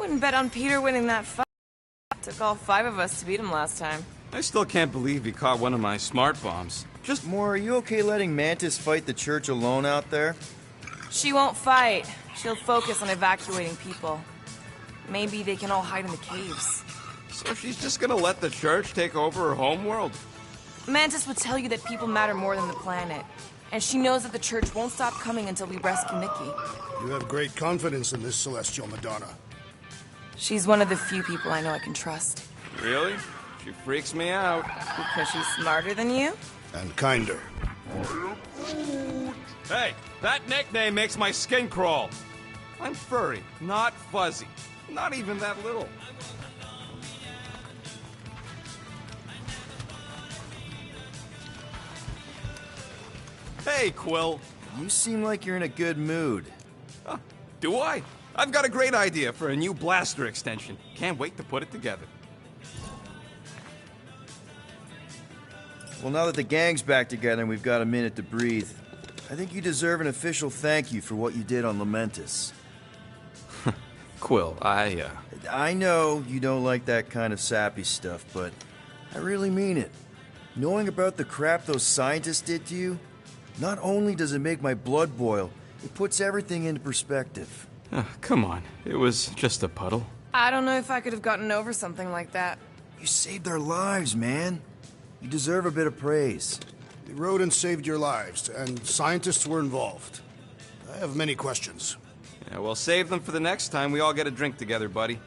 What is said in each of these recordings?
Wouldn't bet on Peter winning that fight. Took all 5 of us to beat him last time. I still can't believe he caught one of my smart bombs. More, are you okay letting Mantis fight the church alone out there? She won't fight. She'll focus on evacuating people. Maybe they can all hide in the caves. So she's just gonna let the church take over her homeworld? Mantis would tell you that people matter more than the planet. And she knows that the church won't stop coming until we rescue Nikki. You have great confidence in this Celestial Madonna. She's one of the few people I know I can trust. Really? She freaks me out. Because she's smarter than you? And kinder. Hey, that nickname makes my skin crawl. I'm furry, not fuzzy. Not even that little. Hey, Quill. You seem like you're in a good mood. Huh, do I? I've got a great idea for a new blaster extension. Can't wait to put it together. Well, now that the gang's back together and we've got a minute to breathe, I think you deserve an official thank you for what you did on Lamentus. Quill, I know you don't like that kind of sappy stuff, but I really mean it. Knowing about the crap those scientists did to you, not only does it make my blood boil, it puts everything into perspective. Come on. It was just a puddle. I don't know if I could have gotten over something like that. You saved their lives, man. You deserve a bit of praise. The rodents saved your lives, and scientists were involved. I have many questions. Yeah, we'll save them for the next time we all get a drink together, buddy.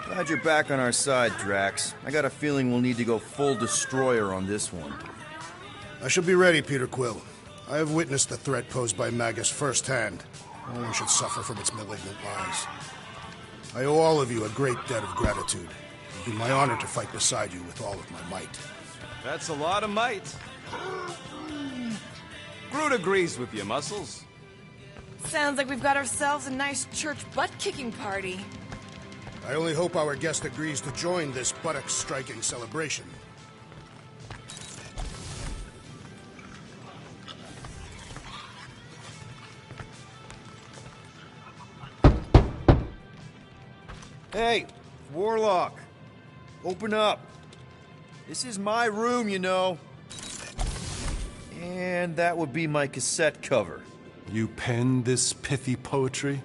Glad you're back on our side, Drax. I got a feeling we'll need to go full destroyer on this one. I shall be ready, Peter Quill. I have witnessed the threat posed by Magus firsthand. No one should suffer from its malignant lies. I owe all of you a great debt of gratitude. It would be my honor to fight beside you with all of my might. That's a lot of might. Groot agrees with you, Muscles. Sounds like we've got ourselves a nice church butt-kicking party. I only hope our guest agrees to join this buttock-striking celebration. Hey, Warlock. Open up. This is my room, you know. And that would be my cassette cover. You penned this pithy poetry?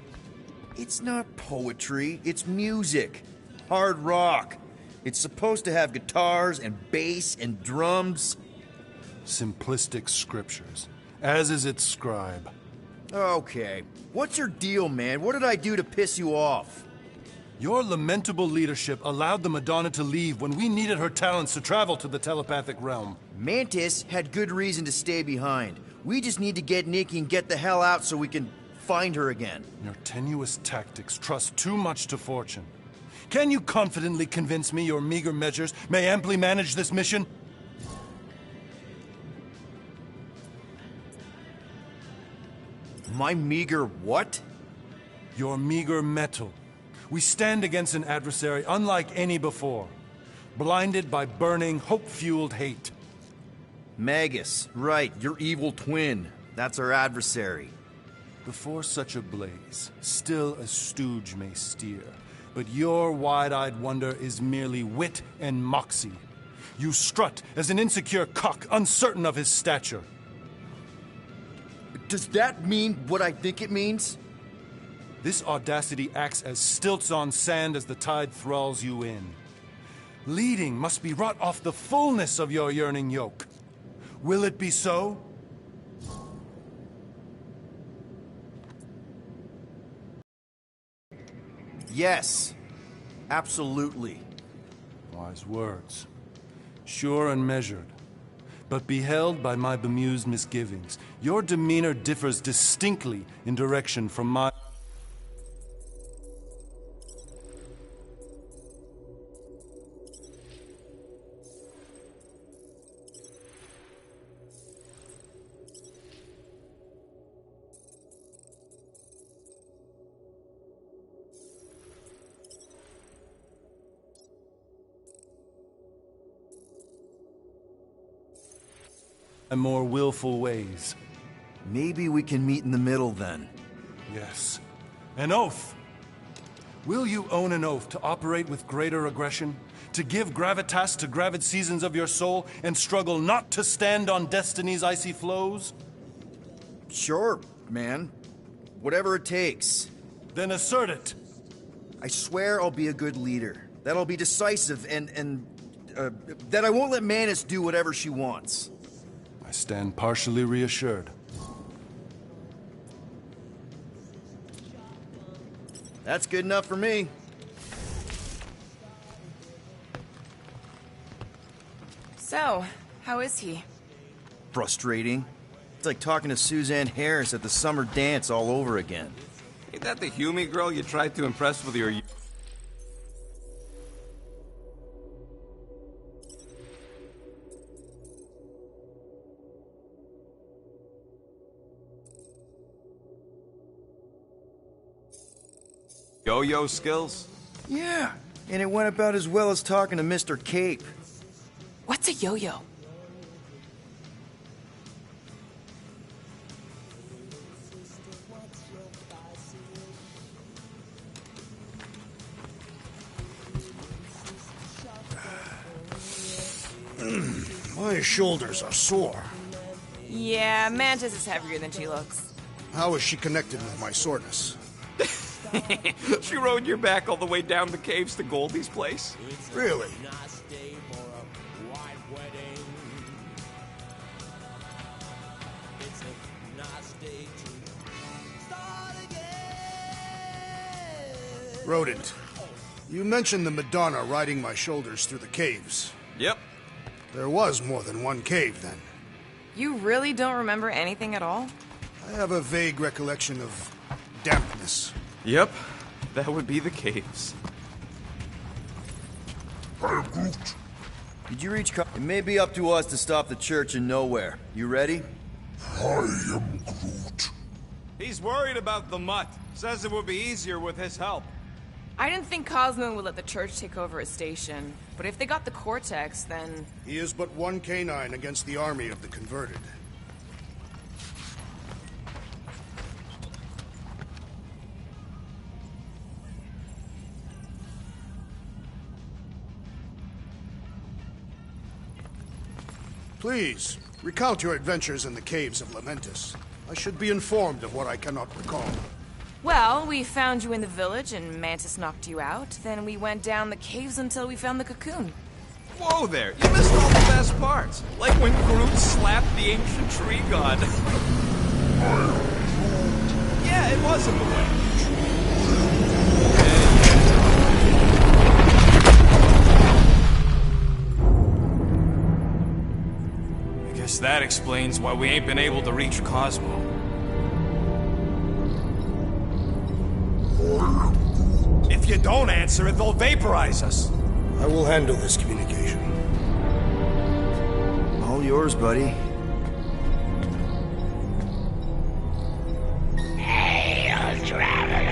It's not poetry, it's music. Hard rock. It's supposed to have guitars and bass and drums. Simplistic scriptures, as is its scribe. Okay. What's your deal, man? What did I do to piss you off? Your lamentable leadership allowed the Madonna to leave when we needed her talents to travel to the telepathic realm. Mantis had good reason to stay behind. We just need to get Nikki and get the hell out so we can find her again. Your tenuous tactics trust too much to fortune. Can you confidently convince me your meager measures may amply manage this mission? My meager what? Your meager metal. We stand against an adversary unlike any before, blinded by burning, hope-fueled hate. Magus, right, your evil twin. That's our adversary. Before such a blaze, still a stooge may steer, but your wide-eyed wonder is merely wit and moxie. You strut as an insecure cock, uncertain of his stature. Does that mean what I think it means? This audacity acts as stilts on sand as the tide thralls you in. Leading must be wrought off the fullness of your yearning yoke. Will it be so? Yes. Absolutely. Wise words. Sure and measured. But beheld by my bemused misgivings, your demeanor differs distinctly in direction from my... and more willful ways. Maybe we can meet in the middle then. Yes. An oath. Will you own an oath to operate with greater aggression? To give gravitas to gravid seasons of your soul and struggle not to stand on destiny's icy flows? Sure, man. Whatever it takes. Then assert it. I swear I'll be a good leader. That I'll be decisive and that I won't let Mantis do whatever she wants. I stand partially reassured. That's good enough for me. So, how is he? Frustrating. It's like talking to Suzanne Harris at the summer dance all over again. Ain't that the Hume girl you tried to impress with your... yo-yo skills? Yeah, and it went about as well as talking to Mr. Cape. What's a yo-yo? My shoulders are sore. Yeah, Mantis is heavier than she looks. How is she connected with my soreness? She rode your back all the way down the caves to Goldie's place? Really? Rodent, you mentioned the Madonna riding my shoulders through the caves. Yep. There was more than one cave, then. You really don't remember anything at all? I have a vague recollection of dampness. Yep. That would be the caves. Did you reach It may be up to us to stop the church in nowhere. You ready? He's worried about the mutt. Says it would be easier with his help. I didn't think Cosmo would let the church take over his station, but if they got the Cortex, then... He is but one canine against the army of the converted. Please, recount your adventures in the caves of Lamentis. I should be informed of what I cannot recall. Well, we found you in the village and Mantis knocked you out. Then we went down the caves until we found the cocoon. Whoa there, you missed all the best parts. Like when Groot slapped the ancient tree god. Yeah, it was in the way. I guess that explains why we ain't been able to reach Cosmo. If you don't answer it, they'll vaporize us. I will handle this communication. All yours, buddy. Hail, traveler.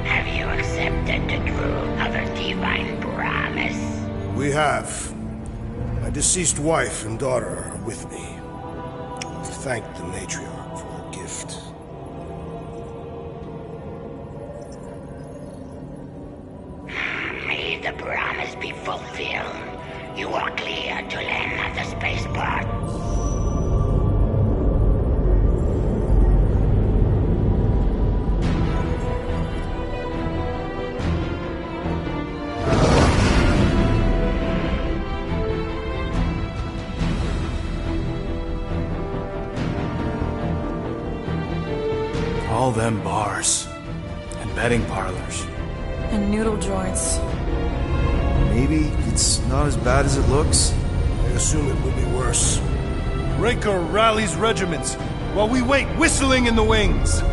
Have you accepted the truth of a divine promise? We have. My deceased wife and daughter are with me. I thank the matriarch for her gift. May the promise be fulfilled. You are clear to land at the spaceport. All them bars and betting parlors. And noodle joints. Maybe it's not as bad as it looks. I assume it will be worse. Raker rallies regiments while we wait whistling in the wings.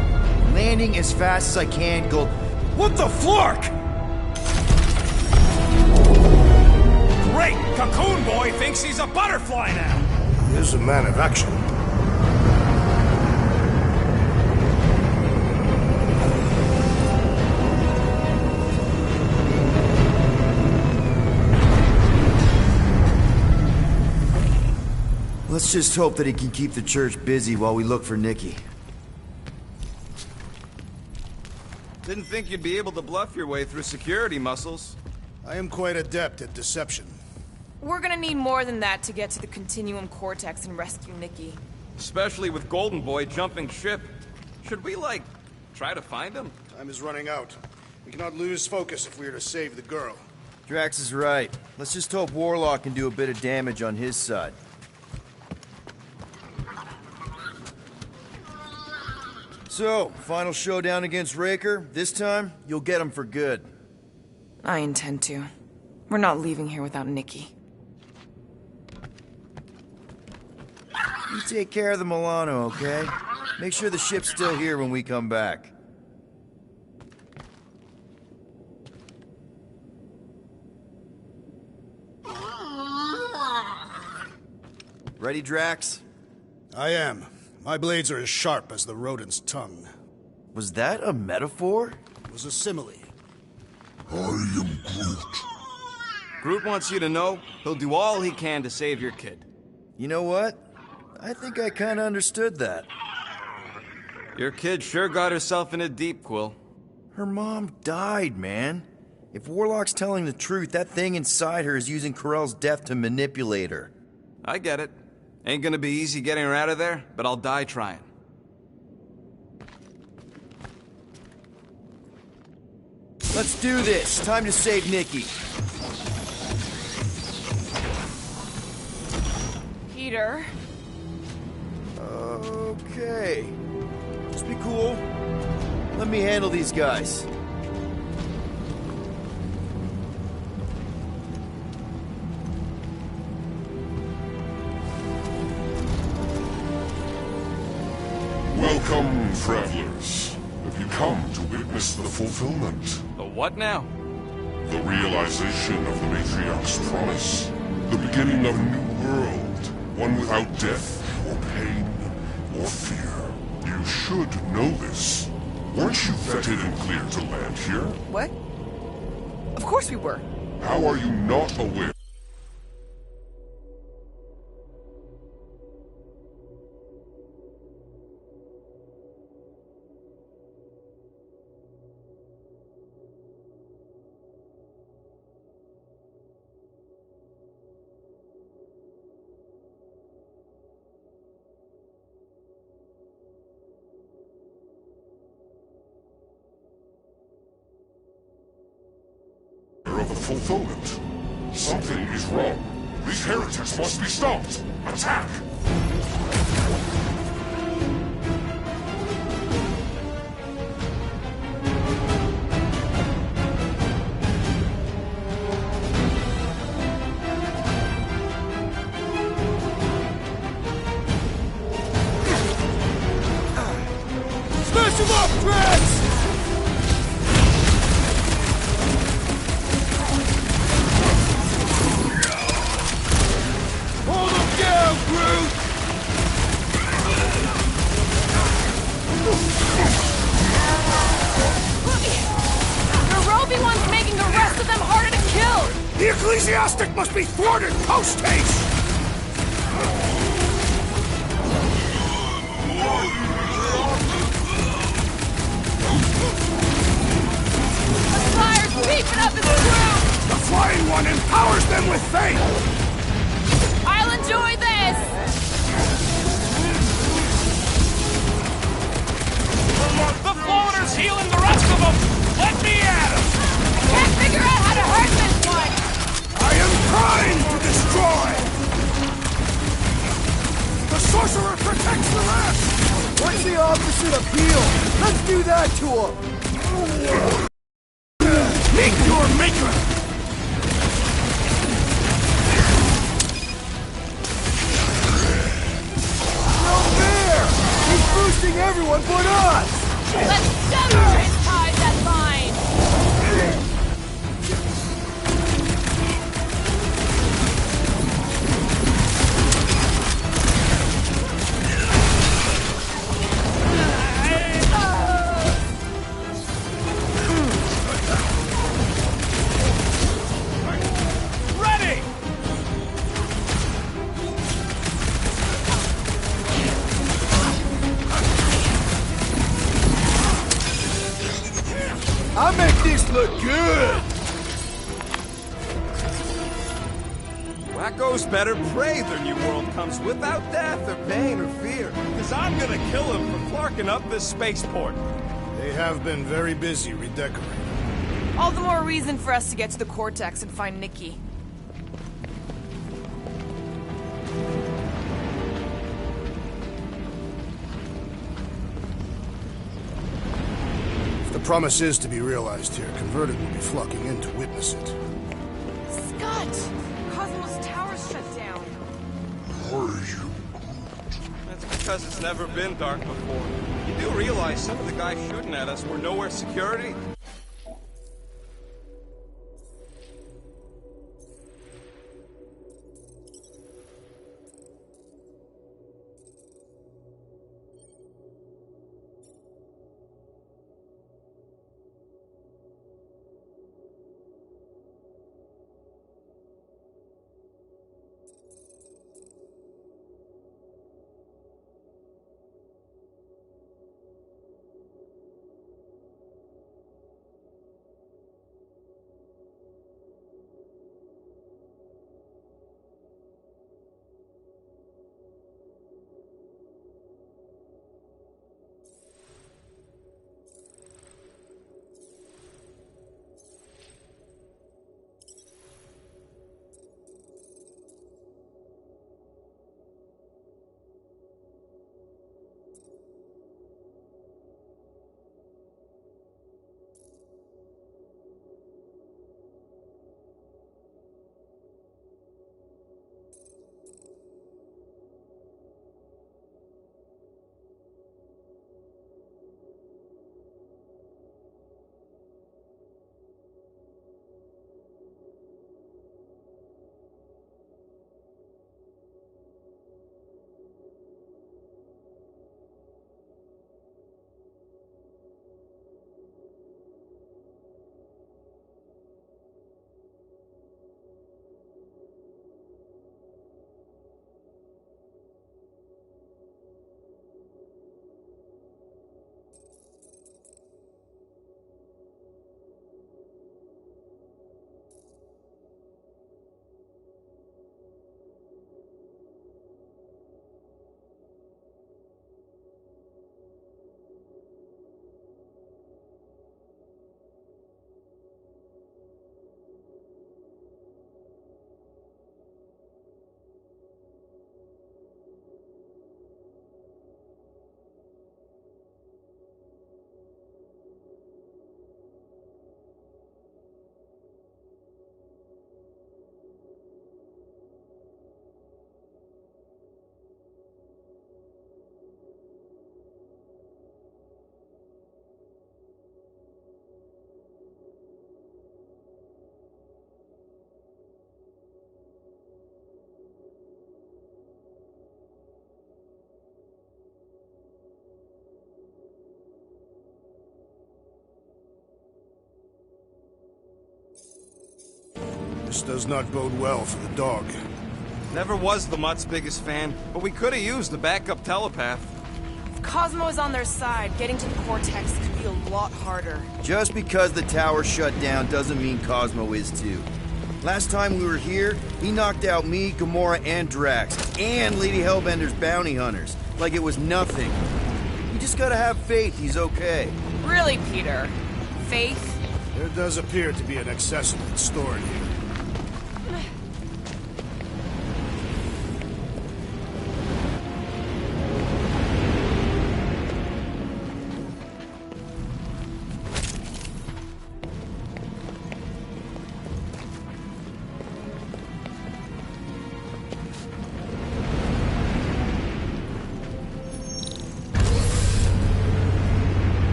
Landing as fast as I can, Gold. What the flark? Great! Cocoon Boy thinks he's a butterfly now! He is a man of action. Let's just hope that he can keep the church busy while we look for Nikki. Didn't think you'd be able to bluff your way through security muscles. I am quite adept at deception. We're gonna need more than that to get to the Continuum Cortex and rescue Nikki. Especially with Golden Boy jumping ship. Should we, like, try to find him? Time is running out. We cannot lose focus if we are to save the girl. Drax is right. Let's just hope Warlock can do a bit of damage on his side. So, final showdown against Raker. This time, you'll get him for good. I intend to. We're not leaving here without Nikki. You take care of the Milano, okay? Make sure the ship's still here when we come back. Ready, Drax? I am. My blades are as sharp as the rodent's tongue. Was that a metaphor? It was a simile. I am Groot. Groot wants you to know he'll do all he can to save your kid. You know what? I think I kinda understood that. Your kid sure got herself in a deep, Quill. Her mom died, man. If Warlock's telling the truth, that thing inside her is using Corell's death to manipulate her. I get it. Ain't gonna be easy getting her out of there, but I'll die trying. Let's do this. Time to save Nikki. Peter? Okay. Just be cool. Let me handle these guys. Welcome, travelers. Have you come to witness the fulfillment? The what now? The realization of the Matriarch's promise. The beginning of a new world. One without death, or pain, or fear. You should know this. Weren't you vetted and cleared to land here? What? Of course we were. How are you not aware? Of the fulfillment. Something is wrong. These heretics must be stopped. Attack! Smash him up, Drax! Hold him down, Groot! The Roby one's making the rest of them harder to kill! The ecclesiastic must be thwarted post-haste! The fire's beeping up his crew! The flying one empowers them with faith! I'll enjoy this! The floater's healing the rest of them! Let me at him! I can't figure out how to hurt this one! I am trying to destroy! The sorcerer protects the rest! What's the opposite of heal? Let's do that to him! Meet your maker! No fair! He's boosting everyone but us! Let's sever his ties that bind! look good! Wacko's better pray their new world comes without death or pain or fear. Because I'm gonna kill him for clarking up this spaceport. They have been very busy redecorating. All the more reason for us to get to the Cortex and find Nikki. If the promise is to be realized here, Converted will be flocking in to witness it. Scott! Cosmos Tower's shut down. That's because it's never been dark before. You do realize some of the guys shooting at us were nowhere security? This does not bode well for the dog. Never was the Mutt's biggest fan, but we could have used the backup telepath. If Cosmo is on their side, getting to the Cortex could be a lot harder. Just because the tower shut down doesn't mean Cosmo is too. Last time we were here, he knocked out me, Gamora, and Drax, and Lady Hellbender's bounty hunters, like it was nothing. You just gotta have faith he's okay. Really, Peter? Faith? There does appear to be an accessory stored here.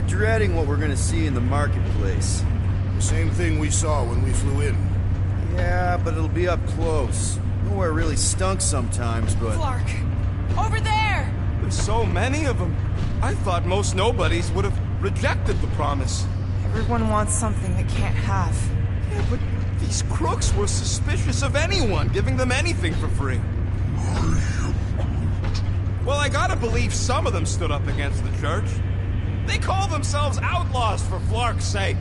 Dreading what we're gonna see in the marketplace. The same thing we saw when we flew in. Yeah, but it'll be up close. Nowhere really stunk sometimes, but... Clark! Over there! There's so many of them. I thought most nobodies would have rejected the promise. Everyone wants something they can't have. Yeah, but these crooks were suspicious of anyone giving them anything for free. Well, I gotta believe some of them stood up against the church. They call themselves outlaws for Flark's sake.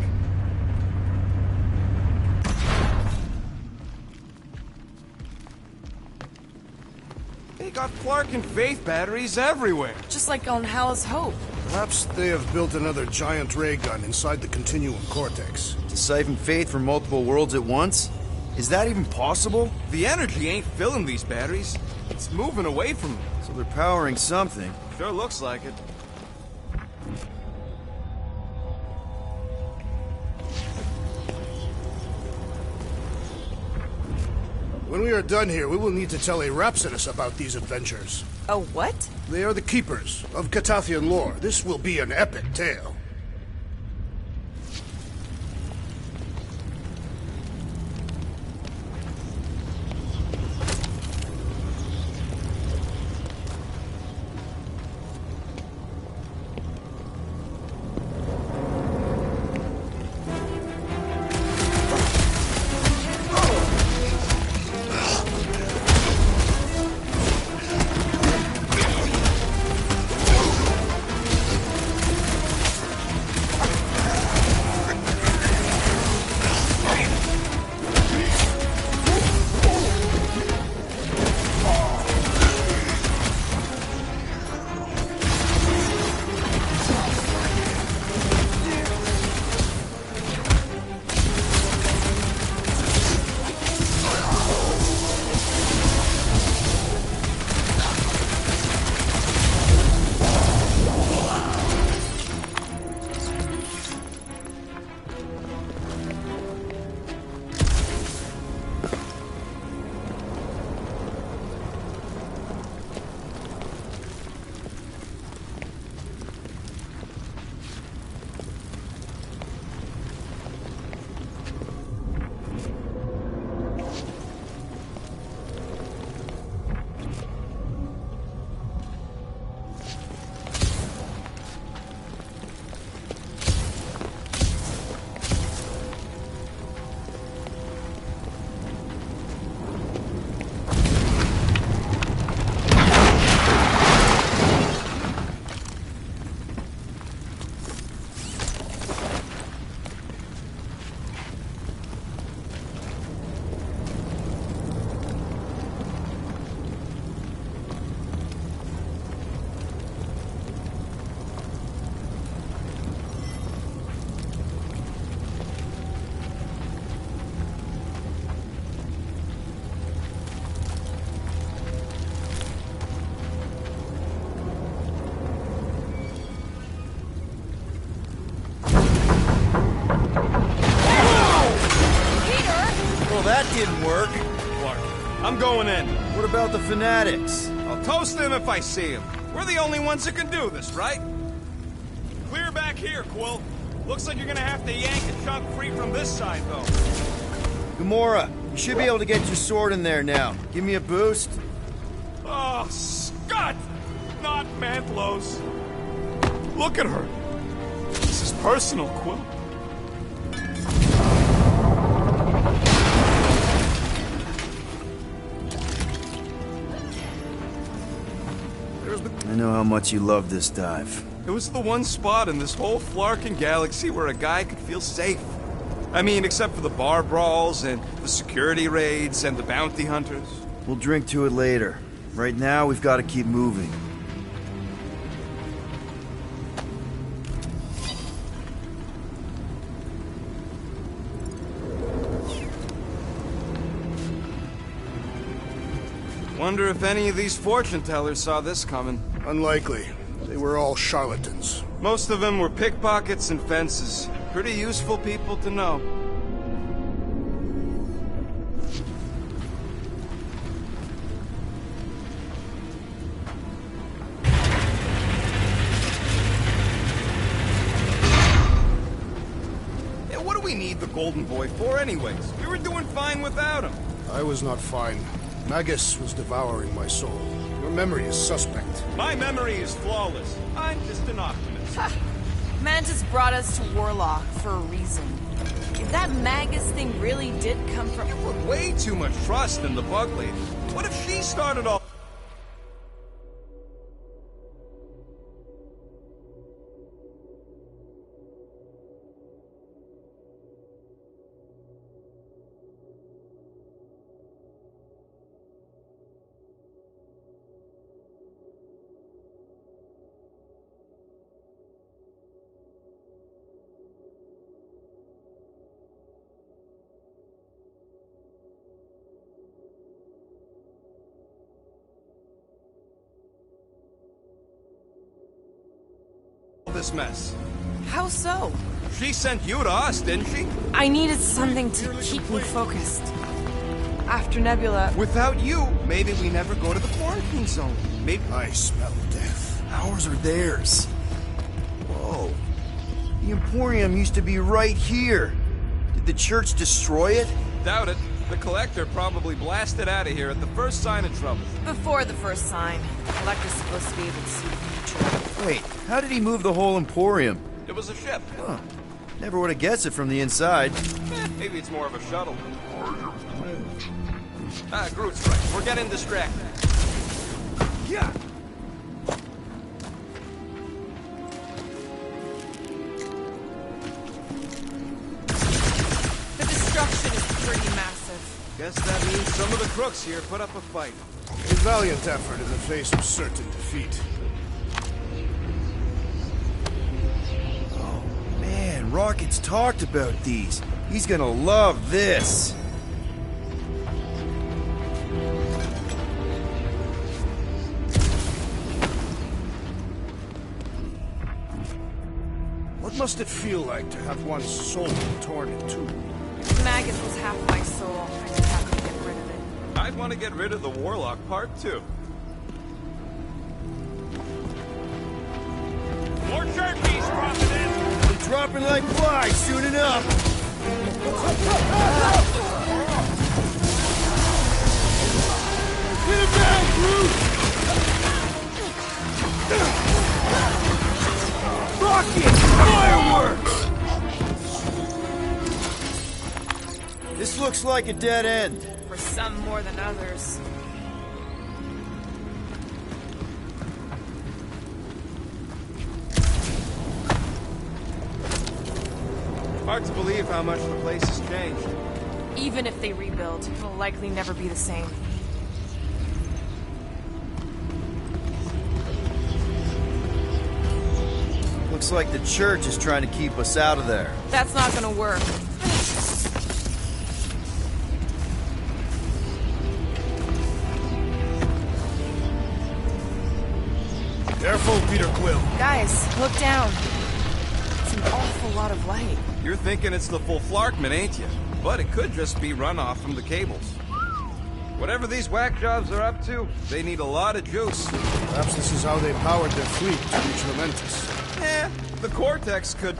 They got Flark and Faith batteries everywhere. Just like on Hallis Hope. Perhaps they have built another giant ray gun inside the Continuum Cortex. To siphon Faith from multiple worlds at once? Is that even possible? The energy ain't filling these batteries. It's moving away from them. So they're powering something. Sure looks like it. When we are done here, we will need to tell a Rhapsodus about these adventures. Oh, what? They are the keepers of Catathian lore. This will be an epic tale. That didn't work. Flark, I'm going in. What about the fanatics? I'll toast them if I see them. We're the only ones that can do this, right? Clear back here, Quill. Looks like you're gonna have to yank a chunk free from this side, though. Gamora, you should be able to get your sword in there now. Give me a boost. Oh, Scott! Not Mantlos. Look at her. This is personal, Quill. I know how much you love this dive. It was the one spot in this whole Flarkin galaxy where a guy could feel safe. I mean, except for the bar brawls and the security raids and the bounty hunters. We'll drink to it later. Right now, we've got to keep moving. Wonder if any of these fortune tellers saw this coming. Unlikely. They were all charlatans. Most of them were pickpockets and fences. Pretty useful people to know. Yeah, what do we need the Golden Boy for anyways? We were doing fine without him. I was not fine. Magus was devouring my soul. Your memory is suspect. My memory is flawless. I'm just an optimist. Mantis brought us to Warlock for a reason. If that Magus thing really did come from... You put way too much trust in the Bug Lady. What if she started all... this mess. How so? She sent you to us, didn't she? I needed something to keep me focused. After Nebula... Without you, maybe we never go to the quarantine zone. Maybe... I smell death. Ours or theirs? Whoa. The Emporium used to be right here. Did the church destroy it? Doubt it. The Collector probably blasted out of here at the first sign of trouble. Before the first sign. Collector's supposed to be able to see the future. Wait, how did he move the whole Emporium? It was a ship. Huh. Never would have guessed it from the inside. Maybe it's more of a shuttle. Groot's right. We're getting distracted. Yeah. The destruction is pretty massive. Guess that means some of the crooks here put up a fight. A valiant effort in the face of certain defeat. Oh, man, Rocket's talked about these. He's gonna love this. What must it feel like to have one's soul torn in two? Magus was half my soul. I just have to get rid of it. I'd want to get rid of the Warlock part, too. More turkeys dropping in! They're dropping like flies soon enough. Get him down, Groot! Rocket! Fireworks! This looks like a dead end. For some more than others. Hard to believe how much the place has changed. Even if they rebuild, it'll likely never be the same. Looks like the church is trying to keep us out of there. That's not gonna work. Careful, Peter Quill. Guys, look down. It's an awful lot of light. You're thinking it's the full Flarkman, ain't you? But it could just be runoff from the cables. Whatever these whack jobs are up to, they need a lot of juice. Perhaps this is how they powered their fleet to reach Lamentus. The Cortex could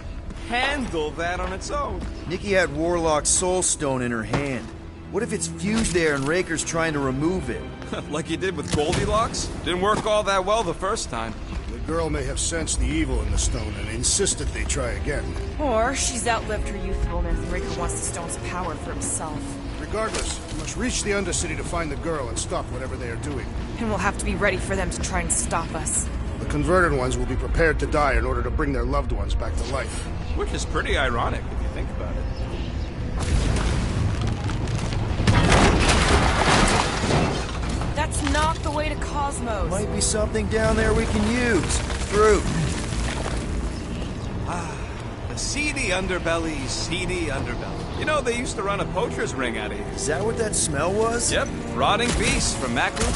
handle that on its own. Nikki had Warlock's soul stone in her hand. What if it's fused there and Raker's trying to remove it? Like he did with Goldilocks? Didn't work all that well the first time. The girl may have sensed the evil in the stone and insisted they try again. Or she's outlived her youthfulness and Raker wants the stone's power for himself. Regardless, we must reach the Undercity to find the girl and stop whatever they are doing. And we'll have to be ready for them to try and stop us. The converted ones will be prepared to die in order to bring their loved ones back to life. Which is pretty ironic if you think about it. That's not the way to Cosmos. Might be something down there we can use. Groot. The seedy underbelly, seedy underbelly. You know, they used to run a poacher's ring out of here. Is that what that smell was? Yep, rotting beasts from Macroot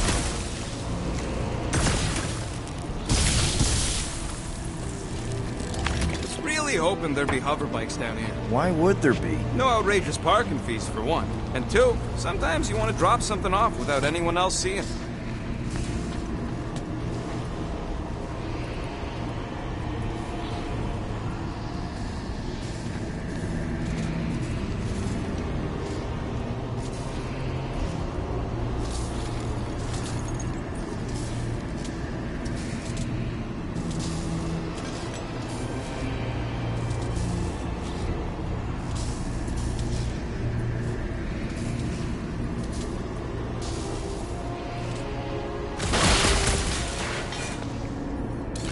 4. Really hoping there'd be hover bikes down here. Why would there be? No outrageous parking fees, for one. And two, sometimes you want to drop something off without anyone else seeing.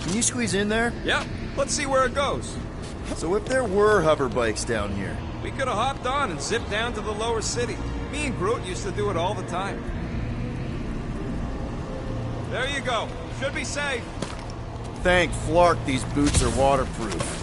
Can you squeeze in there? Yep, let's see where it goes. So if there were hover bikes down here, We could have hopped on and zipped down to the lower city. Me and Groot used to do it all the time. There you go. Should be safe. thank Flark these boots are waterproof.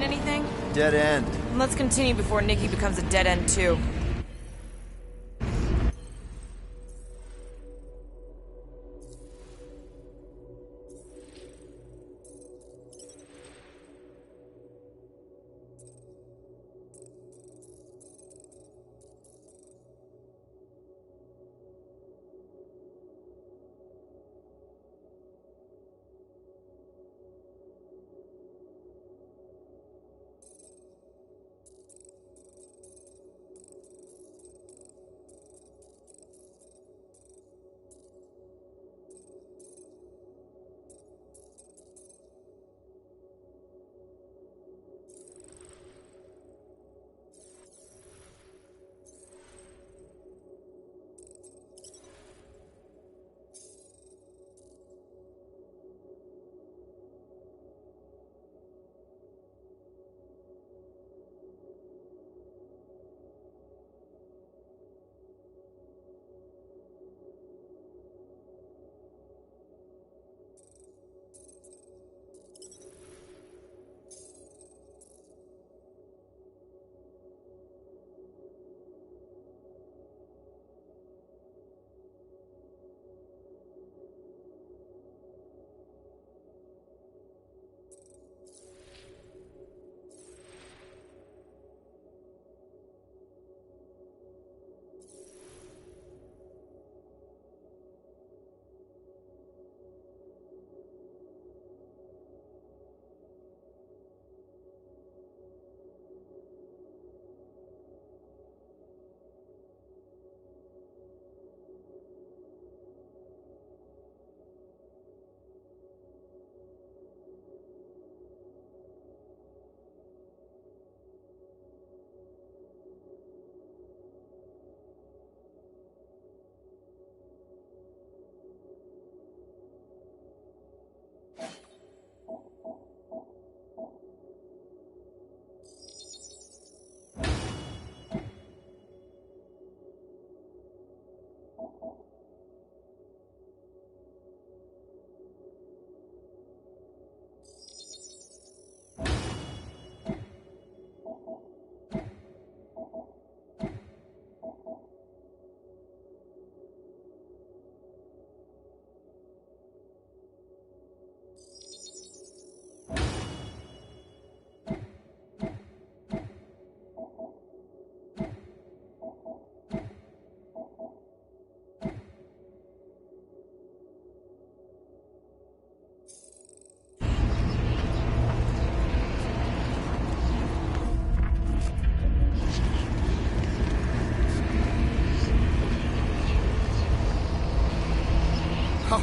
find anything? Dead end. Let's continue before Nikki becomes a dead end too.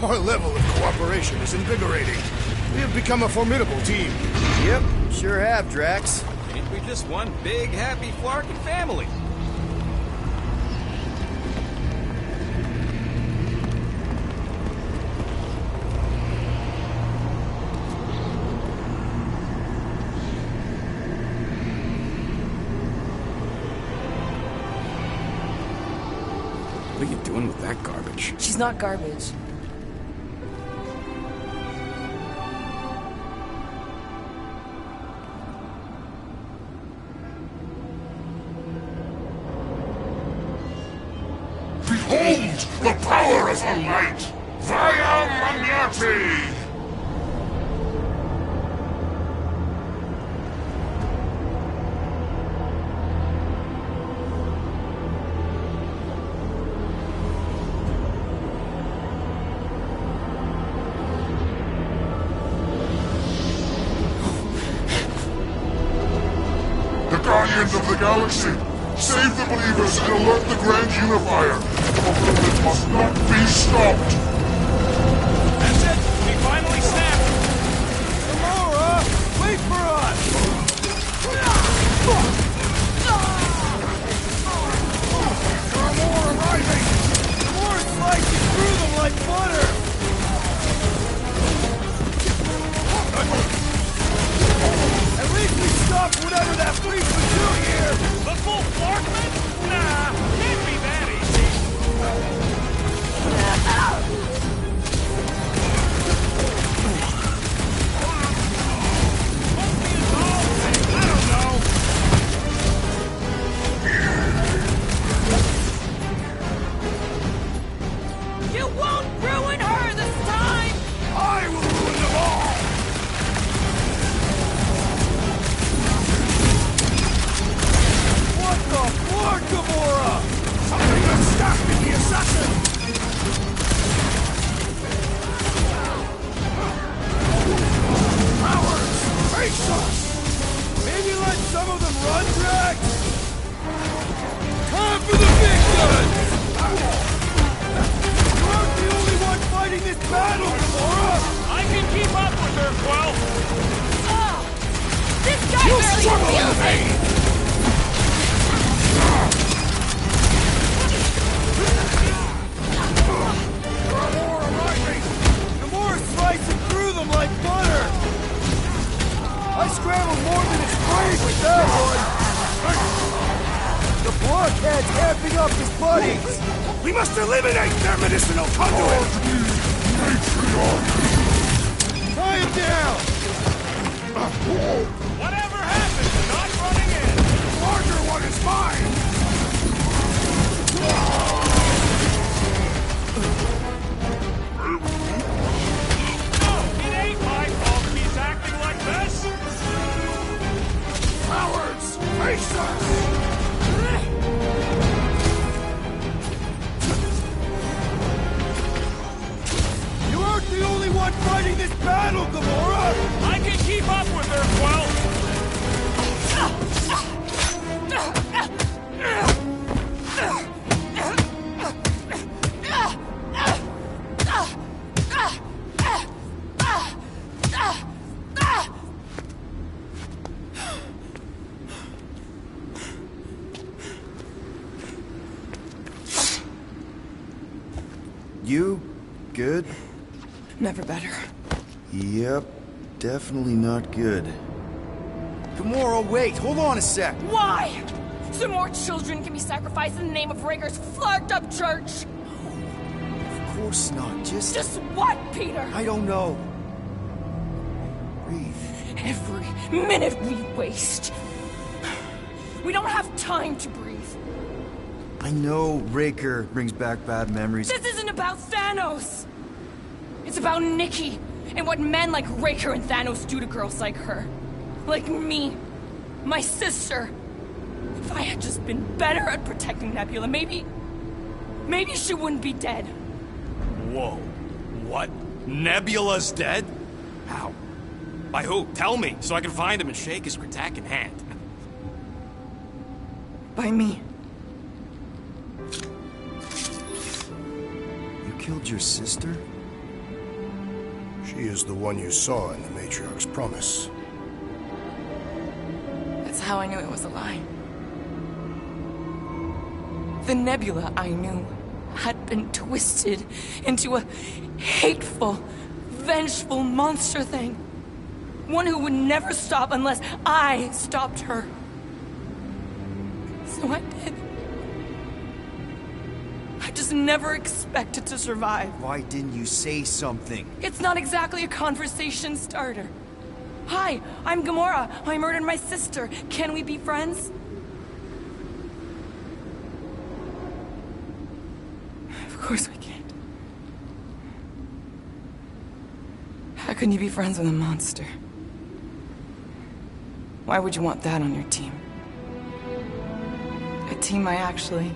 Our level of cooperation is invigorating. We have become a formidable team. Yep, sure have, Drax. Ain't we just one big, happy Flarkin family? What are you doing with that garbage? She's not garbage. Behold the power of her light! Vaya Magnati! The Guardians of the Galaxy! Save the believers and alert the Grand Unifier! The movement must not be stopped! That's it! We finally snapped! Gamora! Wait for us! There are more arriving! More slicing through them like butter! At least we stopped whatever that freak was doing here! The full Flarkman? Nah, can't be that easy! scrambled more than its weight with that one! The blockhead's amping up his buddies! We must eliminate their medicinal conduit! Tie him down! Whatever happened to not running in? The larger one is mine! It ain't my fault he's acting like this! Cowards! Face us! You aren't the only one fighting this battle, Gamora! I can keep up with her, Quill! You good? Never better. Yep, definitely not good. Gamora, wait! Hold on a sec! Why? So more children can be sacrificed in the name of Raker's flarked-up church? Of course not, Just what, Peter? I don't know. Breathe. Every minute we waste. We don't have time to breathe. I know Raker brings back bad memories. This isn't about Thanos. It's about Nikki and what men like Raker and Thanos do to girls like her. Like me. My sister. If I had just been better at protecting Nebula, maybe she wouldn't be dead. Whoa. What? Nebula's dead? How? By who? Tell me, so I can find him and shake his Kratak in hand. By me. You killed your sister? She is the one you saw in the Matriarch's promise. That's how I knew it was a lie. The Nebula I knew had been twisted into a hateful, vengeful monster thing. One who would never stop unless I stopped her. So I did. I just never expected to survive. Why didn't you say something? It's not exactly a conversation starter. Hi, I'm Gamora. I murdered my sister. Can we be friends? Of course we can't. How can you be friends with a monster? Why would you want that on your team? A team I actually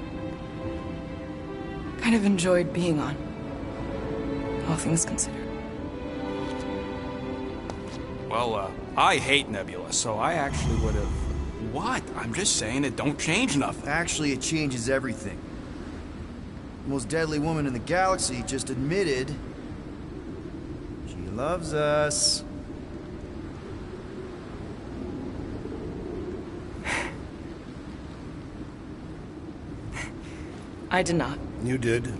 kind of enjoyed being on. All things considered. Well, I hate Nebula, so I actually would have... What? I'm just saying it don't change nothing. Actually, it changes everything. The most deadly woman in the galaxy just admitted she loves us. I did not. You did.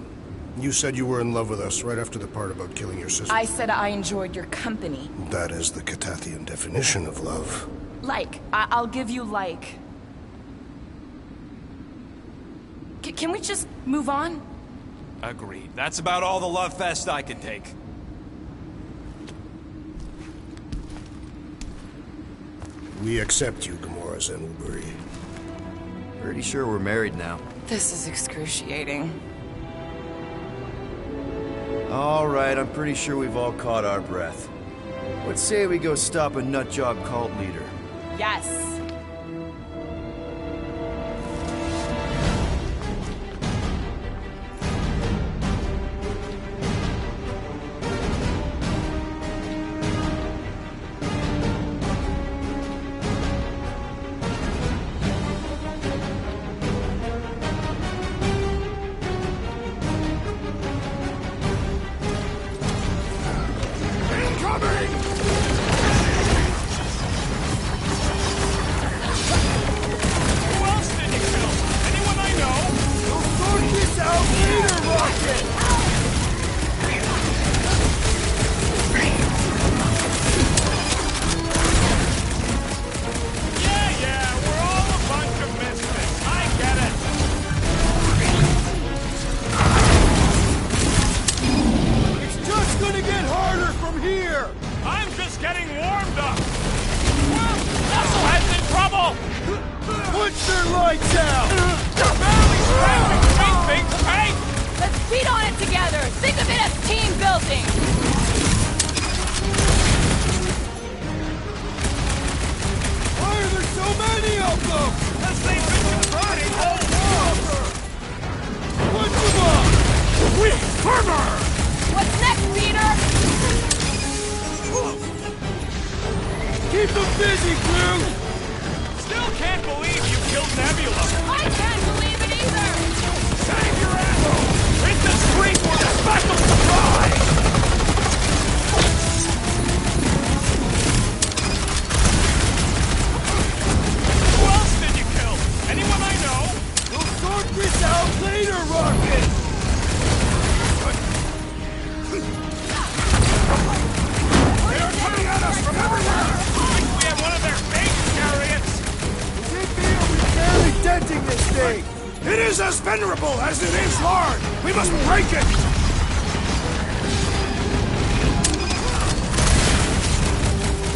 You said you were in love with us right after the part about killing your sister. I said I enjoyed your company. That is the Catathian definition of love. Like. I'll give you like. Can we just move on? Agreed. That's about all the love fest I can take. We accept you, Gamora Zenwuburi. Pretty sure we're married now. This is excruciating. All right, I'm pretty sure we've all caught our breath. Let's say we go stop a nutjob cult leader. Yes. Punch their lights out! Let's feed on it together! Think of it as team building! Why are there so many of them? Because they've been converting all over! Punch them up! We firmer! What's next, Peter? Keep them busy, crew! Still can't believe you killed Nebula! I can't believe it either! Save your ammo! Hit the street for the special surprise! Who else did you kill? Anyone I know? We'll sort this out later, Rocket! They're coming at us from everywhere! We have one of their big chariots! Barely denting this thing! It is as venerable as it is large! We must break it!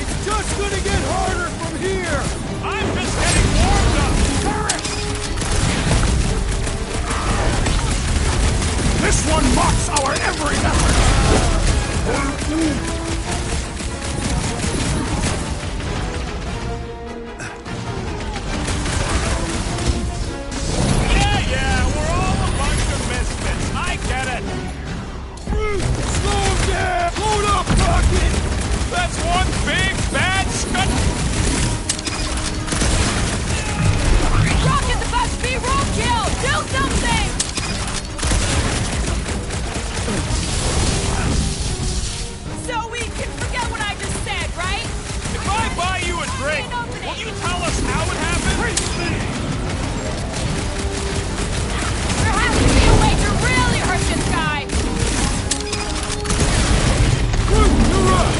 It's just gonna get harder from here! I'm just getting warmed up! Turret! This one mocks our every effort! Yeah, we're all a bunch of misfits. I get it. Slow him down! Load up, Rocket! That's one big bad scut. Rocket's about to be roadkill! Do something! So we can forget what I just said, right? If I buy you a drink, will you tell us how it happened? There has to be a way to really hurt this guy! You're up!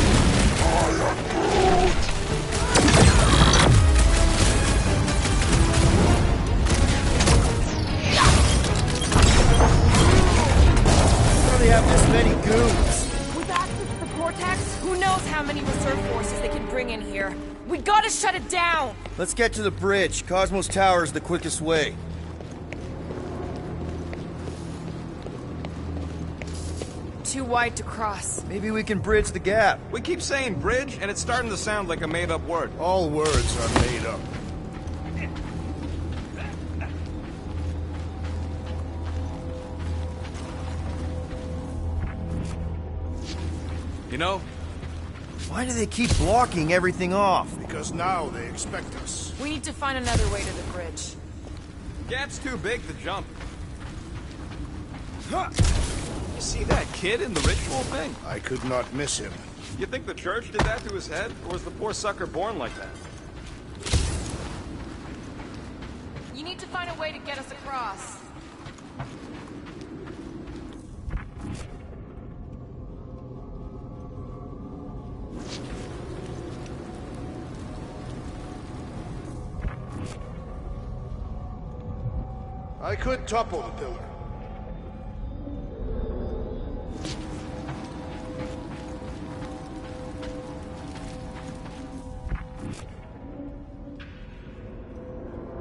How do they have this many goons? With access to the Cortex, who knows how many reserve forces they can bring in here. We gotta shut it down! Let's get to the bridge. Cosmos Tower is the quickest way. Too wide to cross. Maybe we can bridge the gap. We keep saying bridge, and it's starting to sound like a made-up word. All words are made up. You know, Why do they keep blocking everything off? Because now they expect us. We need to find another way to the bridge. gap's too big to jump. You see that kid in the ritual thing? I could not miss him. You think the church did that to his head, or was the poor sucker born like that? You need to find a way to get us across. I could topple the pillar.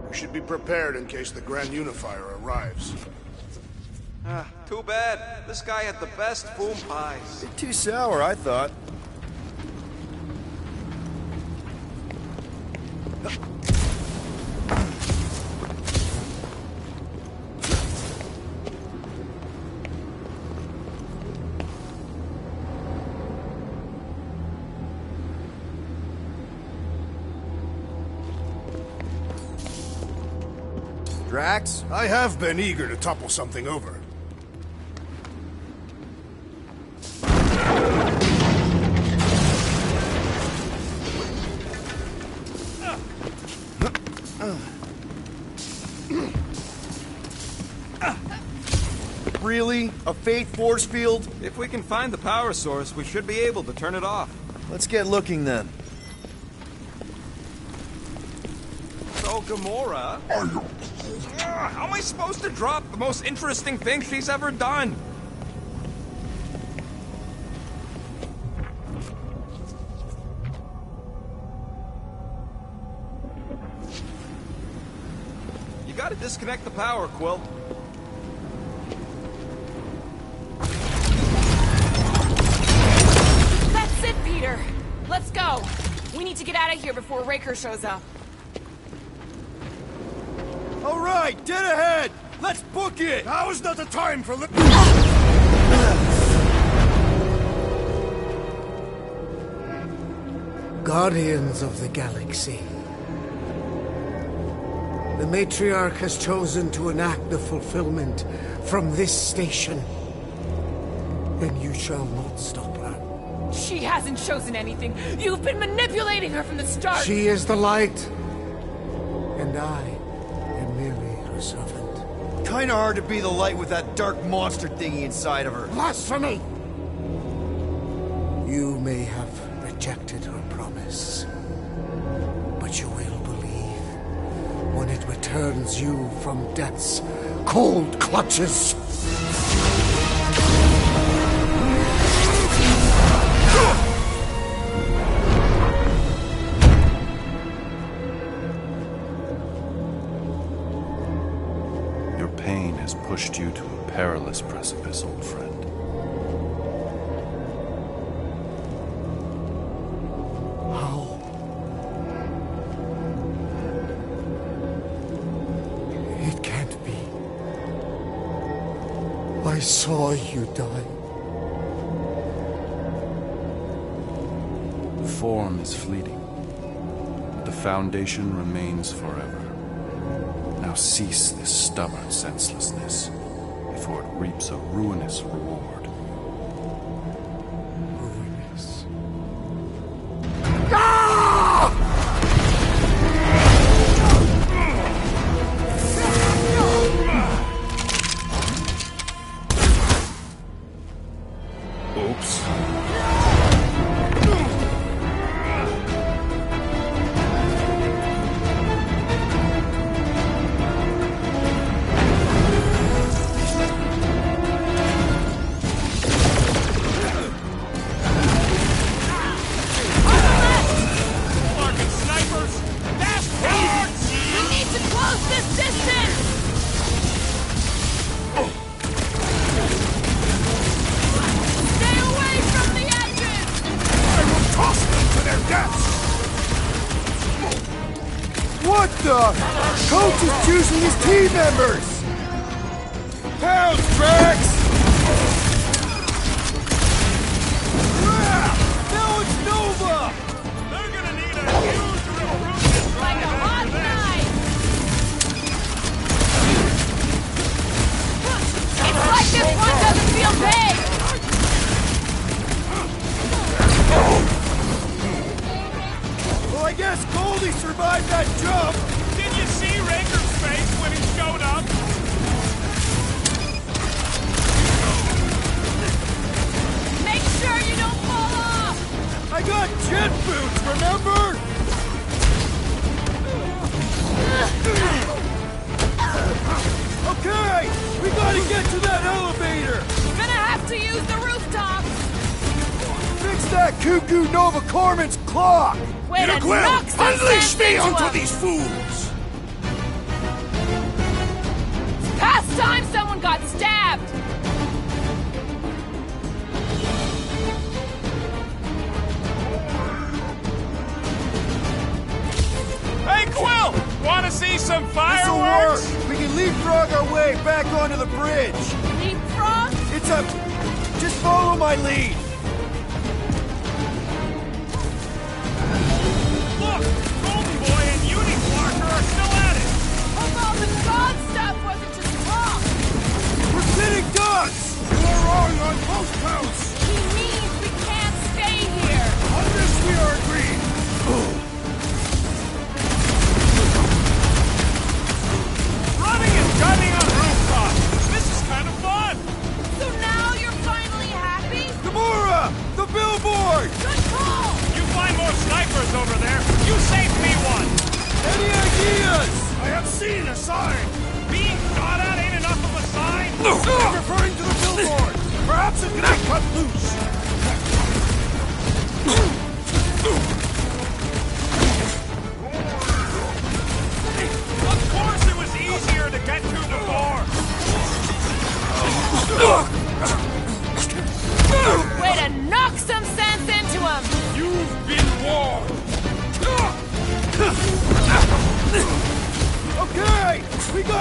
We should be prepared in case the Grand Unifier arrives. Too bad. This guy had the best boom pies. Bit too sour, I thought. Drax? I have been eager to topple something over. Really? A Faith force field? If we can find the power source, we should be able to turn it off. Let's get looking then. So, Gamora... how am I supposed to drop the most interesting thing she's ever done? gotta disconnect the power, Quill. That's it, Peter. Let's go. We need to get out of here before Raker shows up. All right, dead ahead! Let's book it! Now is not the time for the... Guardians of the Galaxy. The Matriarch has chosen to enact the fulfillment from this station. And you shall not stop her. She hasn't chosen anything. You've been manipulating her from the start. She is the light. And I am merely her servant. Kinda hard to be the light with that dark monster thingy inside of her. Blasphemy! You may have rejected her promise, but you will believe when it returns you from death's cold clutches. Your pain has pushed you to a perilous precipice, old friend. How? It can't be. I saw you die. Form is fleeting, but the foundation remains forever. Now cease this stubborn senselessness, before it reaps a ruinous reward. Ruinous. Oops. We need to close this distance! Stay away from the edges! I will toss them to their deaths! What the? Coach is choosing his team members! Pounds, Drax! Now it's Nova! They're gonna need a huge recruitment Like a hot knife! It's like this one doesn't feel big! Well, I guess Goldie survived that jump! Did you see Raker's face when he showed up? Make sure you don't fall off! I got jet boots, remember? Okay! We gotta get to that elevator! Gonna have to use the rooftops! Fix that Cuckoo Nova Corman's clock! Way to knock some Unleash sense me into onto us. these fools! Past time someone got stabbed! Hey, Quill! Wanna see some This'll fireworks? work! We can leapfrog our way back onto the bridge! Leapfrog? It's a... Just follow my lead! Look! Golden Boy and Uniquarker are still at it! Hope all the god stuff wasn't just talk! We're sitting ducks! You are wrong on both counts! He means we can't stay here! On this we are agreed! Running and gunning on rooftops! This is kind of fun! So now you're finally happy? Gamora! The billboard! Good call! You find more snipers over there, you saved me one! Any ideas? I have seen a sign! Being shot at ain't enough of a sign! I'm referring to the billboard! Perhaps it can be cut loose! Of course it was easier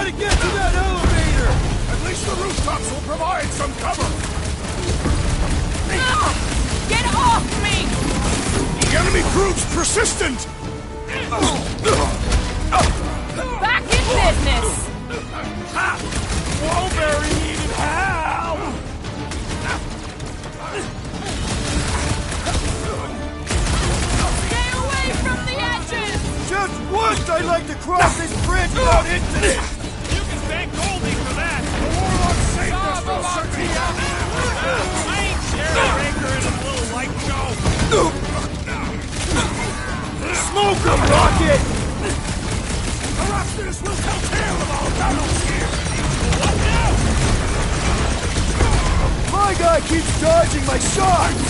gotta get to that elevator! At least the rooftops will provide some cover! No! Get off me! The enemy proves persistent! Back in business! Wallberry needed help! Stay away from the edges! Just once I'd like to cross this bridge without incident! You can thank Goldie for that! The Warlock saved us from certain death! I ain't Jerry Raker in a little light show! Smoke 'em, Rocket! Erastus will tell tale of our battles here! What now? My guy keeps dodging my shots!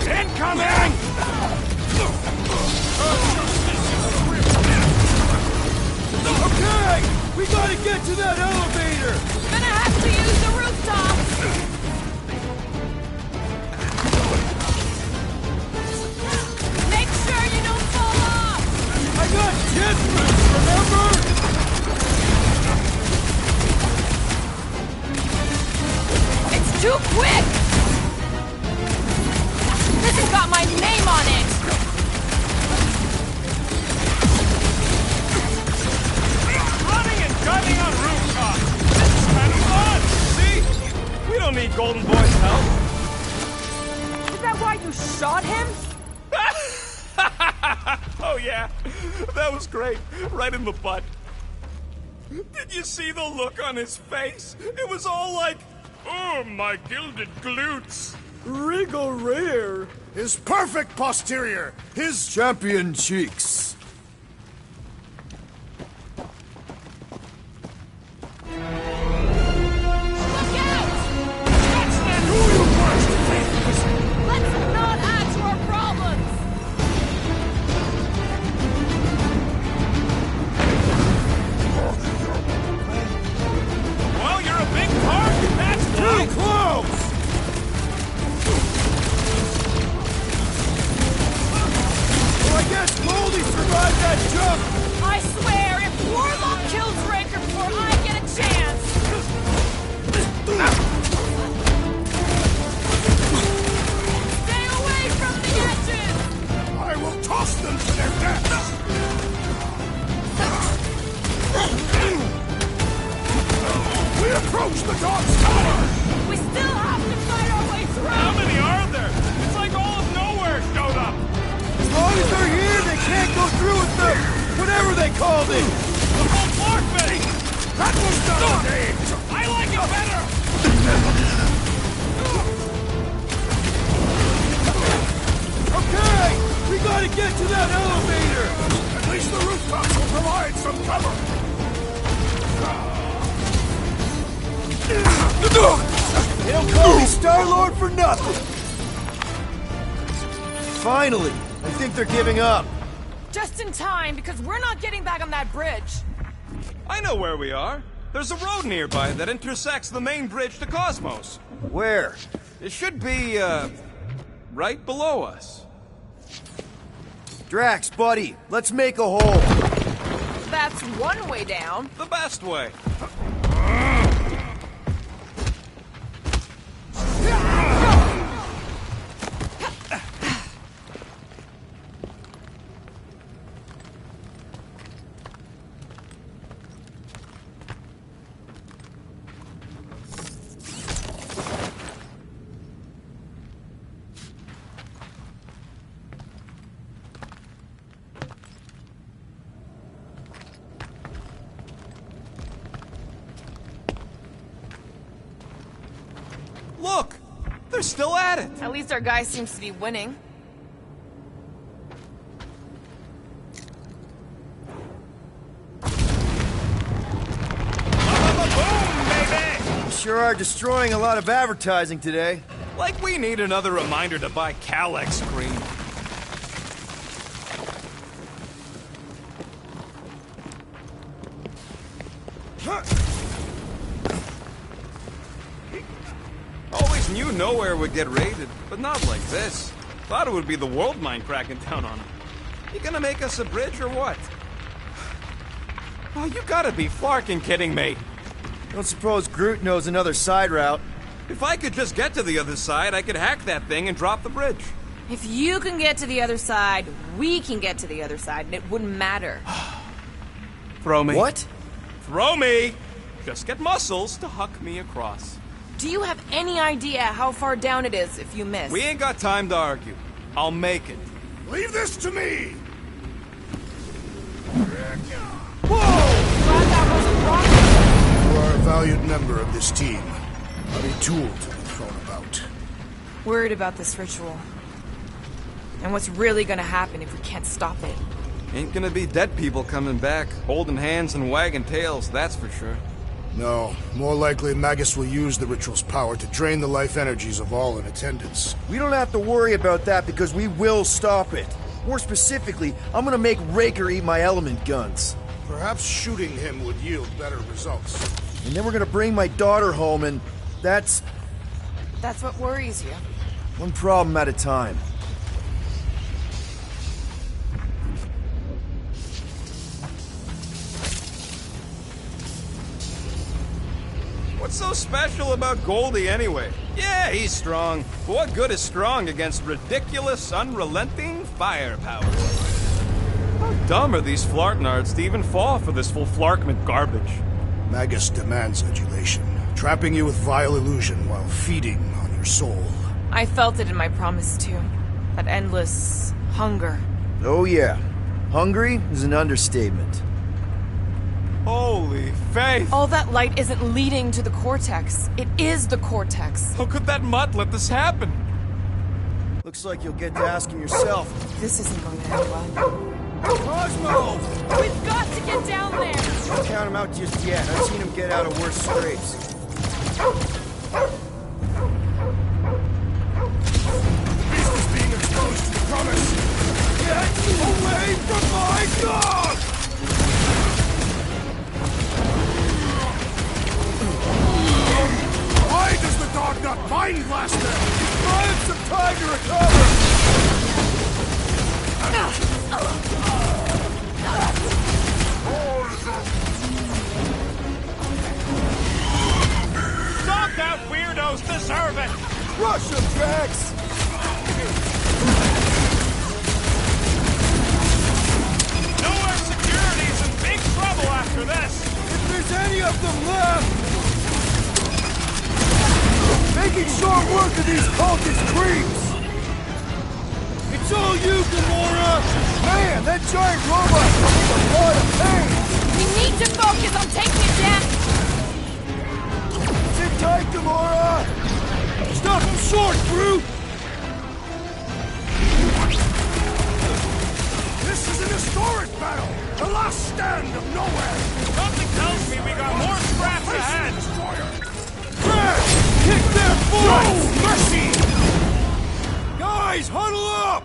Incoming! Okay! We gotta get to that elevator! Gonna have to use the rooftop! Make sure you don't fall off! I got jet boots, remember? It's too quick! This has got my name on it! Running and gunning on rooftops! This is kind of fun! See? We don't need Golden Boy's help. Is that why you shot him? Oh yeah, that was great. Right in the butt. Did you see the look on his face? It was all like, oh, my gilded glutes. Wriggle rear! His perfect posterior! His Champion cheeks! Look out! That's not who you first think! Let's not add to our problems! Well, you're a big target, that's Too why. close! Well, I guess Goldie survived that jump! I swear, if Warlock kills Raker before I get a chance... Stay away from the edges! I will toss them to their deaths! We approach the Dog's Tower! We still have to fight our way through! How many are there? It's like all of nowhere showed up. As long as they're here, they can't go through with the... whatever they called it! The whole floor thing. That was done, Dave! I like it better. Okay! We gotta get to that elevator! At least the rooftops will provide some cover! They don't call me Star-Lord for nothing! Finally! I think they're giving up. Just in time, because we're not getting back on that bridge. I know where we are. There's a road nearby that intersects the main bridge to Cosmos. Where? It should be, right below us. Drax, buddy, let's make a hole. That's one way down. The best way. Look! They're still at it! At least our guy seems to be winning. Boom, baby! You sure are destroying a lot of advertising today. Like we need another reminder to buy Calyx cream. Always knew nowhere would get raided, but not like this. Thought it would be the World Mine cracking down on it. You gonna make us a bridge or what? Oh, you gotta be flarkin' kidding me. Don't suppose Groot knows another side route. If I could just get to the other side, I could hack that thing and drop the bridge. If you can get to the other side, we can get to the other side, and it wouldn't matter. Throw me. What? Throw me! Just get muscles to huck me across. Do you have any idea how far down it is if you miss? We ain't got time to argue. I'll make it. Leave this to me! Glad that wasn't rocket. You are a valued member of this team. Not a tool to be thrown about. Worried about this ritual. And what's really gonna happen if we can't stop it. Ain't gonna be dead people coming back, holding hands and wagging tails, that's for sure. No, more likely Magus will use the ritual's power to drain the life energies of all in attendance. We don't have to worry about that because we will stop it. More specifically, I'm gonna make Raker eat my element guns. Perhaps shooting him would yield better results. And then we're gonna bring my daughter home and that's What worries you. one problem at a time. What's so special about Goldie anyway? Yeah, he's strong. But what good is strong against ridiculous, unrelenting firepower? How dumb are these Flartnards to even fall for this full Flarkment garbage? Magus demands adulation, trapping you with vile illusion while feeding on your soul. I felt it in my promise too. That endless hunger. Oh yeah. Hungry is an understatement. Holy faith! All that light isn't leading to the Cortex. It is the Cortex. How could that mutt let this happen? Looks like you'll get to asking yourself. This isn't going to end well. Cosmo! We've got to get down there! Don't count him out just yet. I've seen him get out of worse scrapes. Beast is being exposed to the promise! Get away from my dog! Why does the dog not mind blast them? I have some time to recover! Knockout weirdos deserve it! Crush him, Drax! Nowhere Security's in big trouble after this! If there's any of them left! Making short work of these cultist creeps! It's all you, Gamora! Man, that giant robot is a lot of pain! We need to focus on taking it down! Sit tight, Gamora! Stop him short, Groot! This is an historic battle! The last stand of nowhere! Something tells me we got more scraps ahead! Kick their butts! No mercy! Guys, huddle up!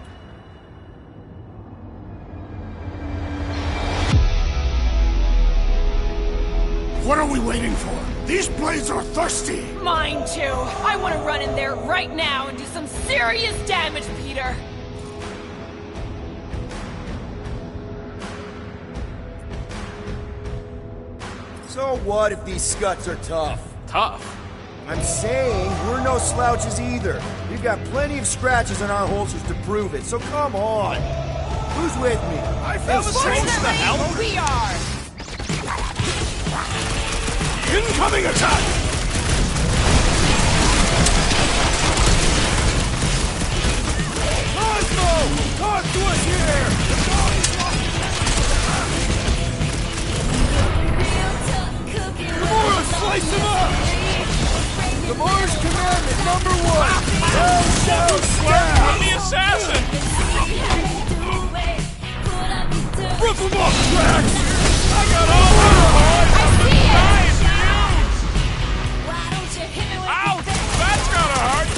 What are we waiting for? These blades are thirsty! Mine too! I want to run in there right now and do some serious damage, Peter! So what if these scuts are tough? Tough? I'm saying we're no slouches either. We've got plenty of scratches on our holsters to prove it, so come on. Who's with me? I feel the same as the hell! We are! Incoming attack! Cosmo! Talk to us here! Gamora, slice him up! Gamora's commandment #1! Thou shalt stab! I'm the assassin! Rip him off, Drax! I got all the boys! I see it! Ouch! That's gotta hurt!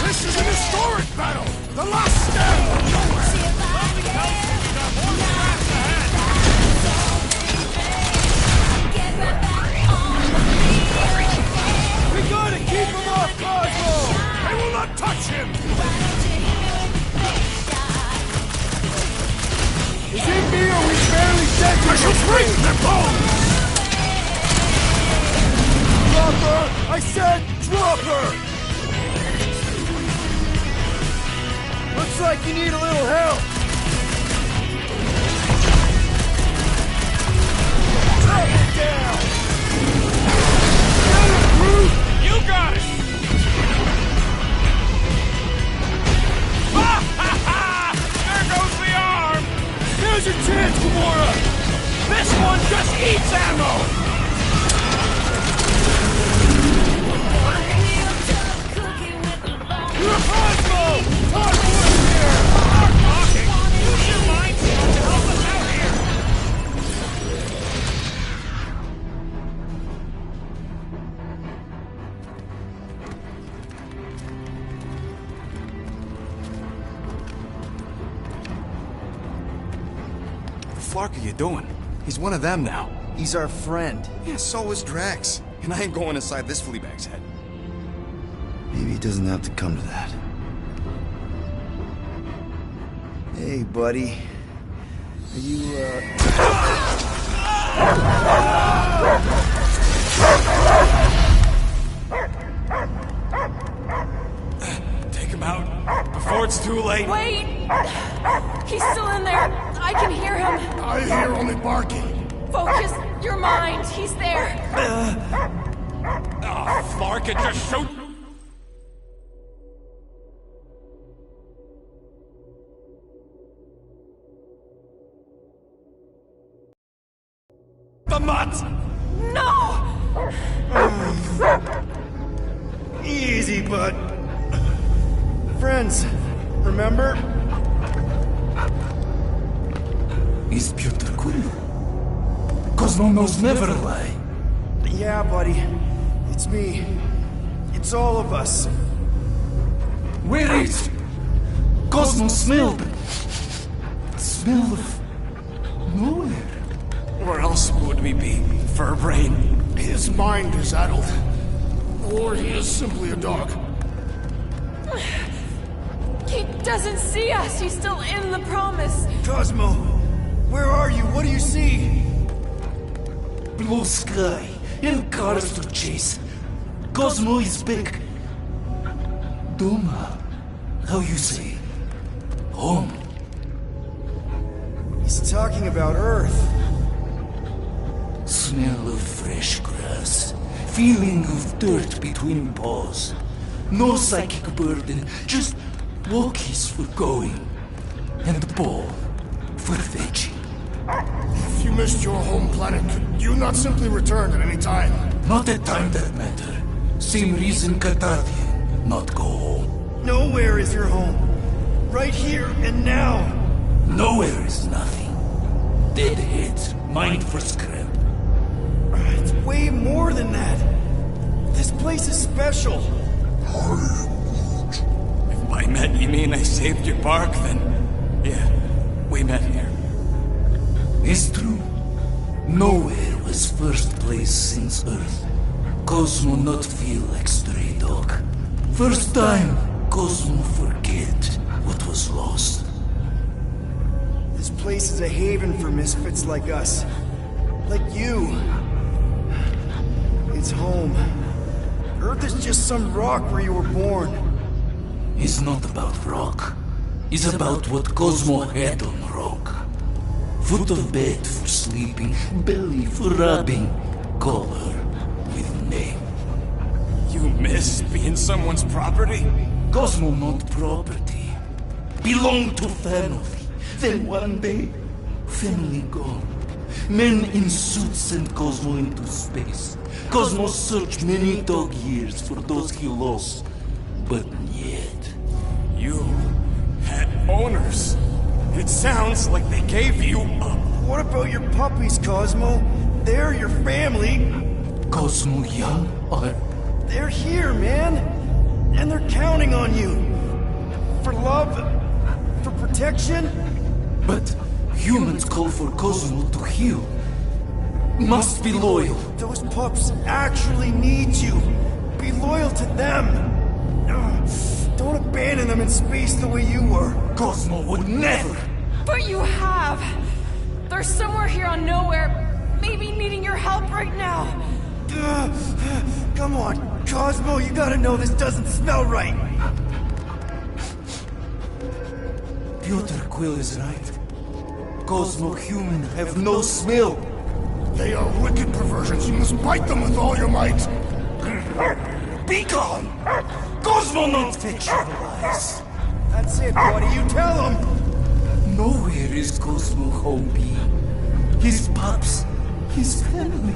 This is an historic battle! The last stand of nowhere! Something tells me we got more scraps ahead! her! Looks like you need a little help! Take it down! You got it! There goes the arm! Here's your chance, Gamora! This one just eats ammo! You're Cosmo! Talk to us here! Stop talking! Use your mind to help us out here! What the fuck are you doing? He's one of them now. He's our friend. Yeah, so was Drax. And I ain't going inside this flea bag's head. Maybe it doesn't have to come to that. Hey, buddy. Are you, Take him out before it's too late. Wait! He's still in there. I can hear him. I hear only barking. Focus your mind. He's there. Clark, it just shoot! The mutt! No! Easy, bud. Friends, remember? Is Peter Quill. Cosmo knows never lie. Yeah, buddy. It's me. It's all of us. Where is Cosmo smelled? Smell of nowhere. Where else would we be? Furbrain. His mind is addled. Or he is simply a dog. He doesn't see us. He's still in the promise. Cosmo, where are you? What do you see? Blue sky and cars to chase. Cosmo is back. Doma. How you say? Home. He's talking about Earth. Smell of fresh grass. Feeling of dirt between paws. No psychic burden, just walkies for going. And the ball for fetching. If you missed your home planet, could you not simply return at any time? Not at time that matter. Same reason Katardian not go home. Nowhere is your home. Right here and now. Nowhere is nothing. Dead heads, mind for scrap. It's way more than that. This place is special. If by met you mean I saved your bark, then yeah, we met here. It's true. Nowhere was first place since Earth. Cosmo not feel like stray dog. First time, Cosmo forget what was lost. This place is a haven for misfits like us. Like you. It's home. Earth is just some rock where you were born. It's not about rock. It's about what Cosmo had on rock. Foot of bed for sleeping, belly for rubbing. Call her with name. You miss being someone's property? Cosmo not property. Belong to family. Then one day, family gone. Men in suits send Cosmo into space. Cosmo searched many dog years for those he lost. But yet... You had owners. It sounds like they gave you up. What about your puppies, Cosmo? They're your family. Cosmo young or... They're here, man. And they're counting on you. For love, for protection. But humans call for Cosmo to heal. Must be loyal. Those pups actually need you. Be loyal to them. Don't abandon them in space the way you were. Cosmo would never. But you have. They're somewhere here on Nowhere, maybe needing your help right now. Come on, Cosmo, you gotta know this doesn't smell right! Piotr Quill is right. Cosmo human have no smell. They are wicked perversions. You must bite them with all your might. Be gone! Cosmo not fictionalize. That's it, buddy, you tell him! Nowhere is Cosmo home be. His pups, his family,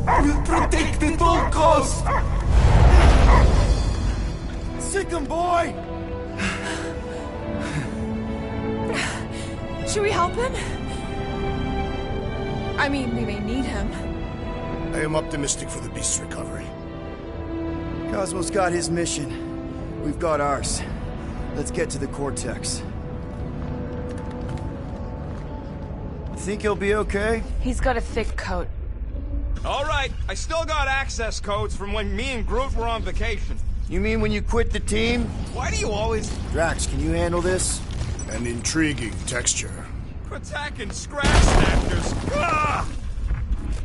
will protect at all costs. Sick him, boy! Should we help him? I mean, we may need him. I am optimistic for the beast's recovery. Cosmo's got his mission. We've got ours. Let's get to the Cortex. Think he'll be okay? He's got a thick coat. All right, I still got access codes from when me and Groot were on vacation. You mean when you quit the team? Why do you always... Drax, can you handle this? An intriguing texture. attacking scratch snatchers? Ah!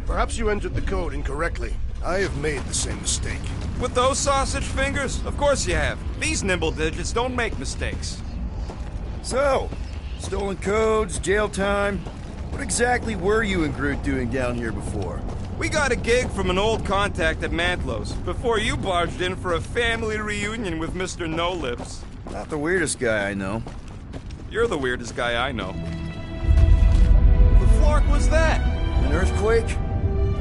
Perhaps you entered the code incorrectly. I have made the same mistake. With those sausage fingers? Of course you have. These nimble digits don't make mistakes. So, stolen codes, jail time. What exactly were you and Groot doing down here before? We got a gig from an old contact at Mantlo's before you barged in for a family reunion with Mr. No Lips. Not the weirdest guy I know. You're the weirdest guy I know. The flark was that? An earthquake?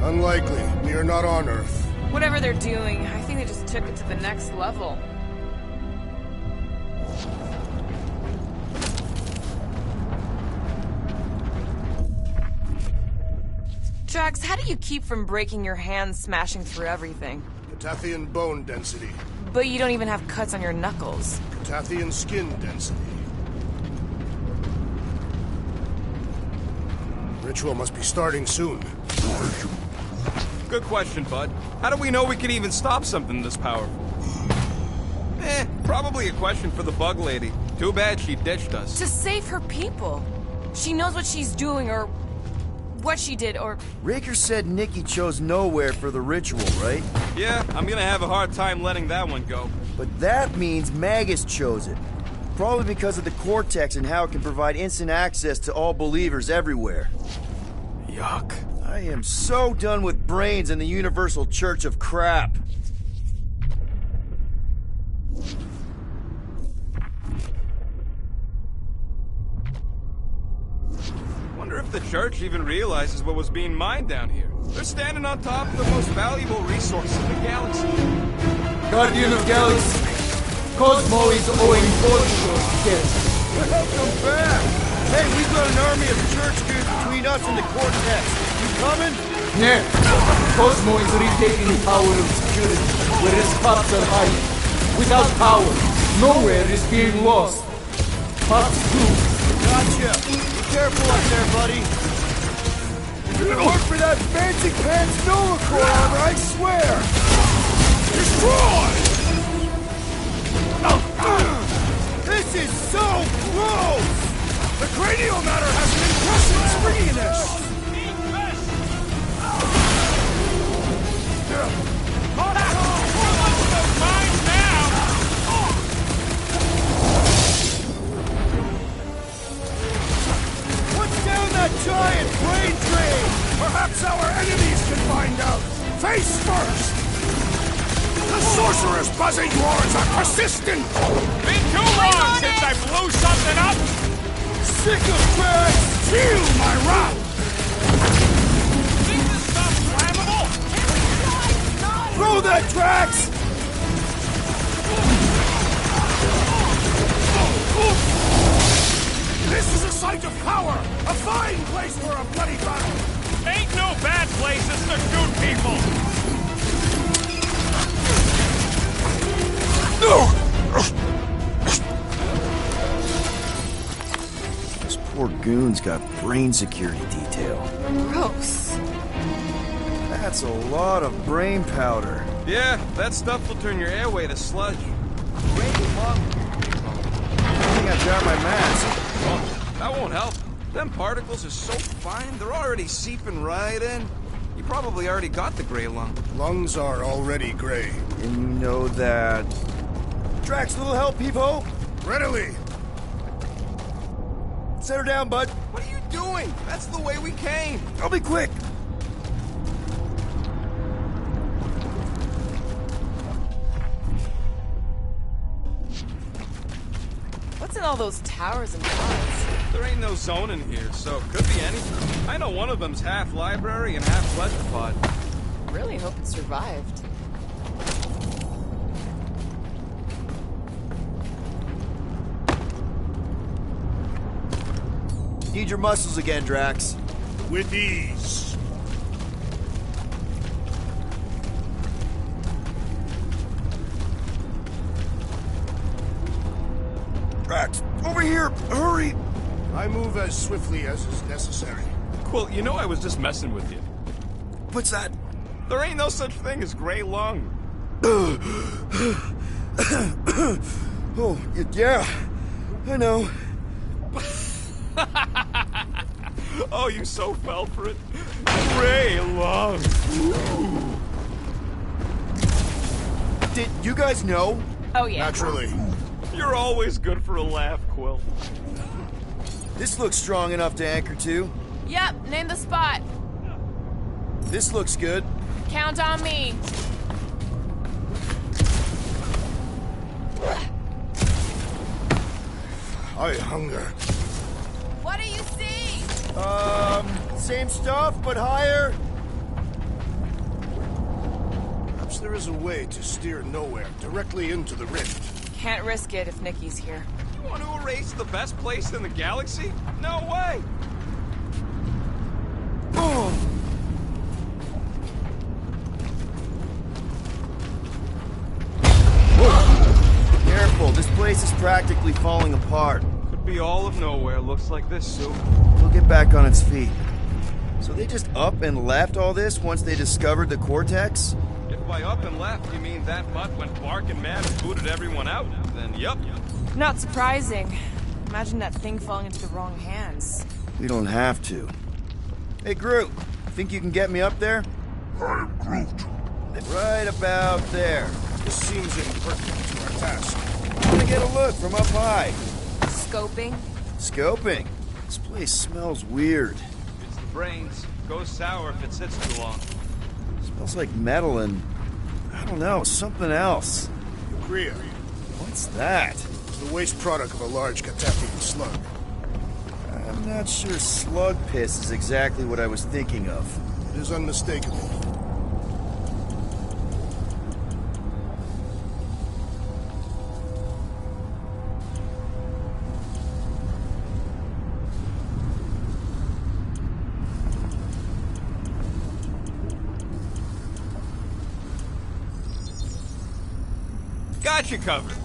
Unlikely. We are not on Earth. Whatever they're doing, I think they just took it to the next level. Drax, how do you keep from breaking your hands smashing through everything? Catathian bone density. But you don't even have cuts on your knuckles. Catathian skin density. Ritual must be starting soon. Good question, bud. How do we know we can even stop something this powerful? Probably a question for the bug lady. Too bad she ditched us. To save her people. She knows what she's doing, or what she did, or... Raker said Nikki chose nowhere for the ritual, right? Yeah, I'm gonna have a hard time letting that one go. But that means Magus chose it. Probably because of the Cortex and how it can provide instant access to all believers everywhere. Yuck. I am so done with brains and the Universal Church of crap. Wonder if the church even realizes what was being mined down here. They're standing on top of the most valuable resource in the galaxy. Guardian of Galaxy, Cosmo is owing Voltron debt. Welcome back! Hey, we've got an army of church dudes between us and the Cortex. You coming? Yeah. Cosmo is retaking power of security, where his pups are hiding. Without power, nowhere is being lost. Pups too. Gotcha. Be careful up there, buddy. You're gonna work for that fancy pants Nova Corps armor, I swear! Destroy! This is so gross! The cranial matter has an impressive springiness! What's down that giant brain drain? Perhaps our enemies can find out! Face first! The sorcerer's buzzing roars are persistent! Been too long since I blew something up! Sick of Drax! Feel my wrath! Think this stuff's flammable? Throw that, Drax! This is a site of power! A fine place for a bloody battle! Ain't no bad places to shoot people! This poor goon's got brain security detail. Gross. That's a lot of brain powder. Yeah, that stuff will turn your airway to sludge. I think I got my mask. Oh, that won't help. Them particles are so fine, they're already seeping right in. You probably already got the gray lung. Lungs are already gray. And you know that... Drax, little help, Peepo? Readily! Set her down, bud. What are you doing? That's the way we came. I'll be quick. What's in all those towers and pods? There ain't no zone in here, so it could be anything. I know one of them's half library and half pleasure pod. Really hope it survived. Need your muscles again, Drax. With ease. Drax, over here! Hurry! I move as swiftly as is necessary. Quill, you know I was just messing with you. What's that? There ain't no such thing as gray lung. Oh, yeah. I know. Oh, you so fell for it. Gray lung. Ooh. Did you guys know? Oh, yeah. Naturally. You're always good for a laugh, Quill. This looks strong enough to anchor to. Yep, name the spot. This looks good. Count on me. I hunger. What do you see? Same stuff, but higher. Perhaps there is a way to steer nowhere directly into the rift. Can't risk it if Nikki's here. You want to erase the best place in the galaxy? No way! Oh. Whoa. Careful, this place is practically falling apart. Could be all of nowhere. Looks like this, Sue. We'll get back on its feet. So they just up and left all this once they discovered the Cortex? If by up and left you mean that mutt went barking mad and booted everyone out, then yup. Not surprising. Imagine that thing falling into the wrong hands. We don't have to. Hey, Groot, think you can get me up there? I am Groot. Right about there. This seems impertinent to our task. I want to get a look from up high. Scoping? Scoping? This place smells weird. It's the brains. Goes sour if it sits too long. Smells like metal and... I don't know, something else. Kriya. What's that? The waste product of a large Katapian slug. I'm not sure slug piss is exactly what I was thinking of. It is unmistakable. Got you covered.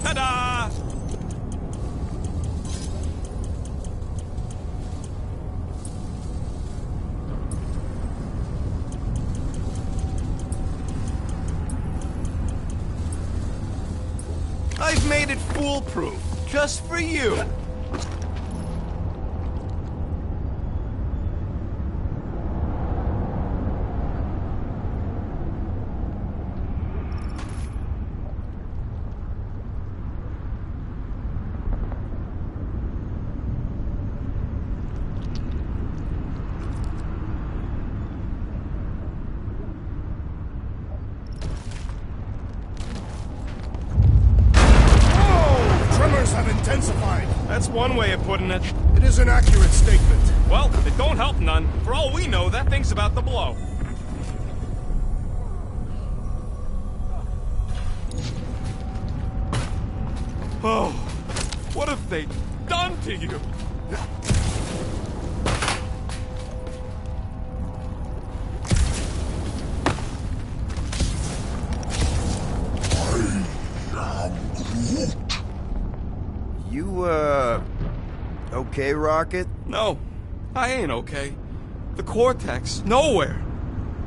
Ta-da! I've made it foolproof, just for you. Have intensified. That's one way of putting it. It is an accurate statement. Well, it don't help none. For all we know, that thing's about to blow. Oh, what have they done to you? You, okay, Rocket? No, I ain't okay. The Cortex, nowhere.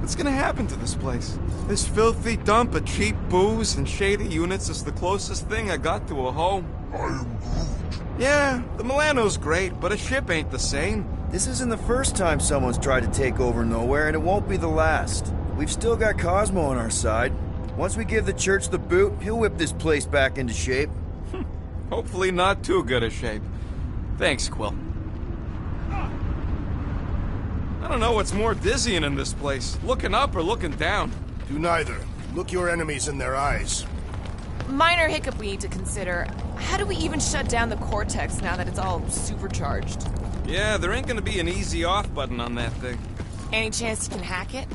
What's gonna happen to this place? This filthy dump of cheap booze and shady units is the closest thing I got to a home. I am Groot. Yeah, the Milano's great, but a ship ain't the same. This isn't the first time someone's tried to take over Nowhere, and it won't be the last. We've still got Cosmo on our side. Once we give the church the boot, he'll whip this place back into shape. Hopefully not too good a shape. Thanks, Quill. I don't know what's more dizzying in this place, looking up or looking down. Do neither. Look your enemies in their eyes. Minor hiccup we need to consider. How do we even shut down the Cortex now that it's all supercharged? Yeah, there ain't gonna be an easy off button on that thing. Any chance you can hack it?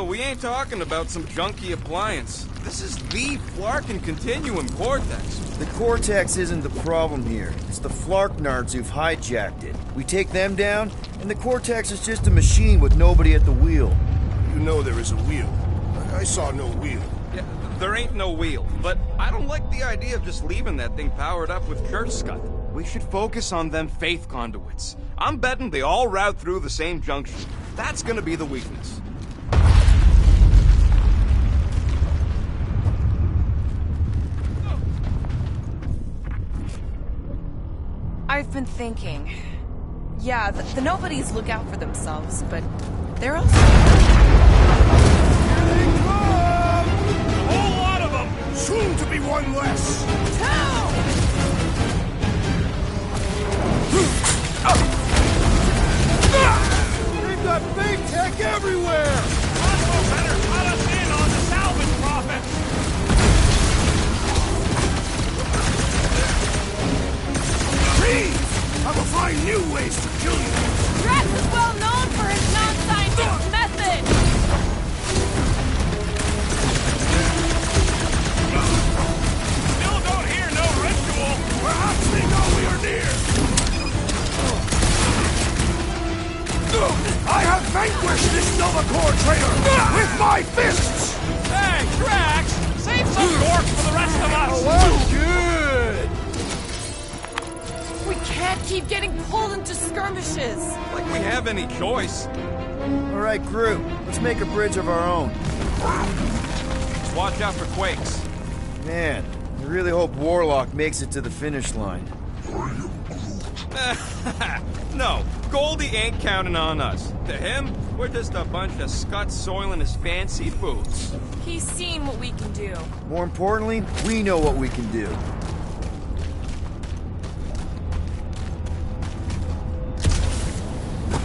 We ain't talking about some junky appliance. This is the Flarkin Continuum Cortex. The Cortex isn't the problem here. It's the Flarknards who've hijacked it. We take them down, and the Cortex is just a machine with nobody at the wheel. You know there is a wheel. I saw no wheel. Yeah, there ain't no wheel, but I don't like the idea of just leaving that thing powered up with church scud. We should focus on them faith conduits. I'm betting they all route through the same junction. That's gonna be the weakness. I've been thinking. Yeah, the nobodies look out for themselves, but they're also... Here they come! A whole lot of them! Soon to be one less! They've got fake tech everywhere! Cosmo better cut us in on the salvage profit! Please! I will find new ways to kill you! Drax is well known for his non-scientific method! Still don't hear no ritual! Perhaps they know we are near! I have vanquished this Nova Corps traitor with my fists! Hey, Drax! Save some orcs for the rest of us! Oh, good! We can't keep getting pulled into skirmishes! Like we have any choice. All right, crew, let's make a bridge of our own. Just watch out for quakes. Man, I really hope Warlock makes it to the finish line. No, Goldie ain't counting on us. To him, we're just a bunch of scuts soiling his fancy boots. He's seen what we can do. More importantly, we know what we can do.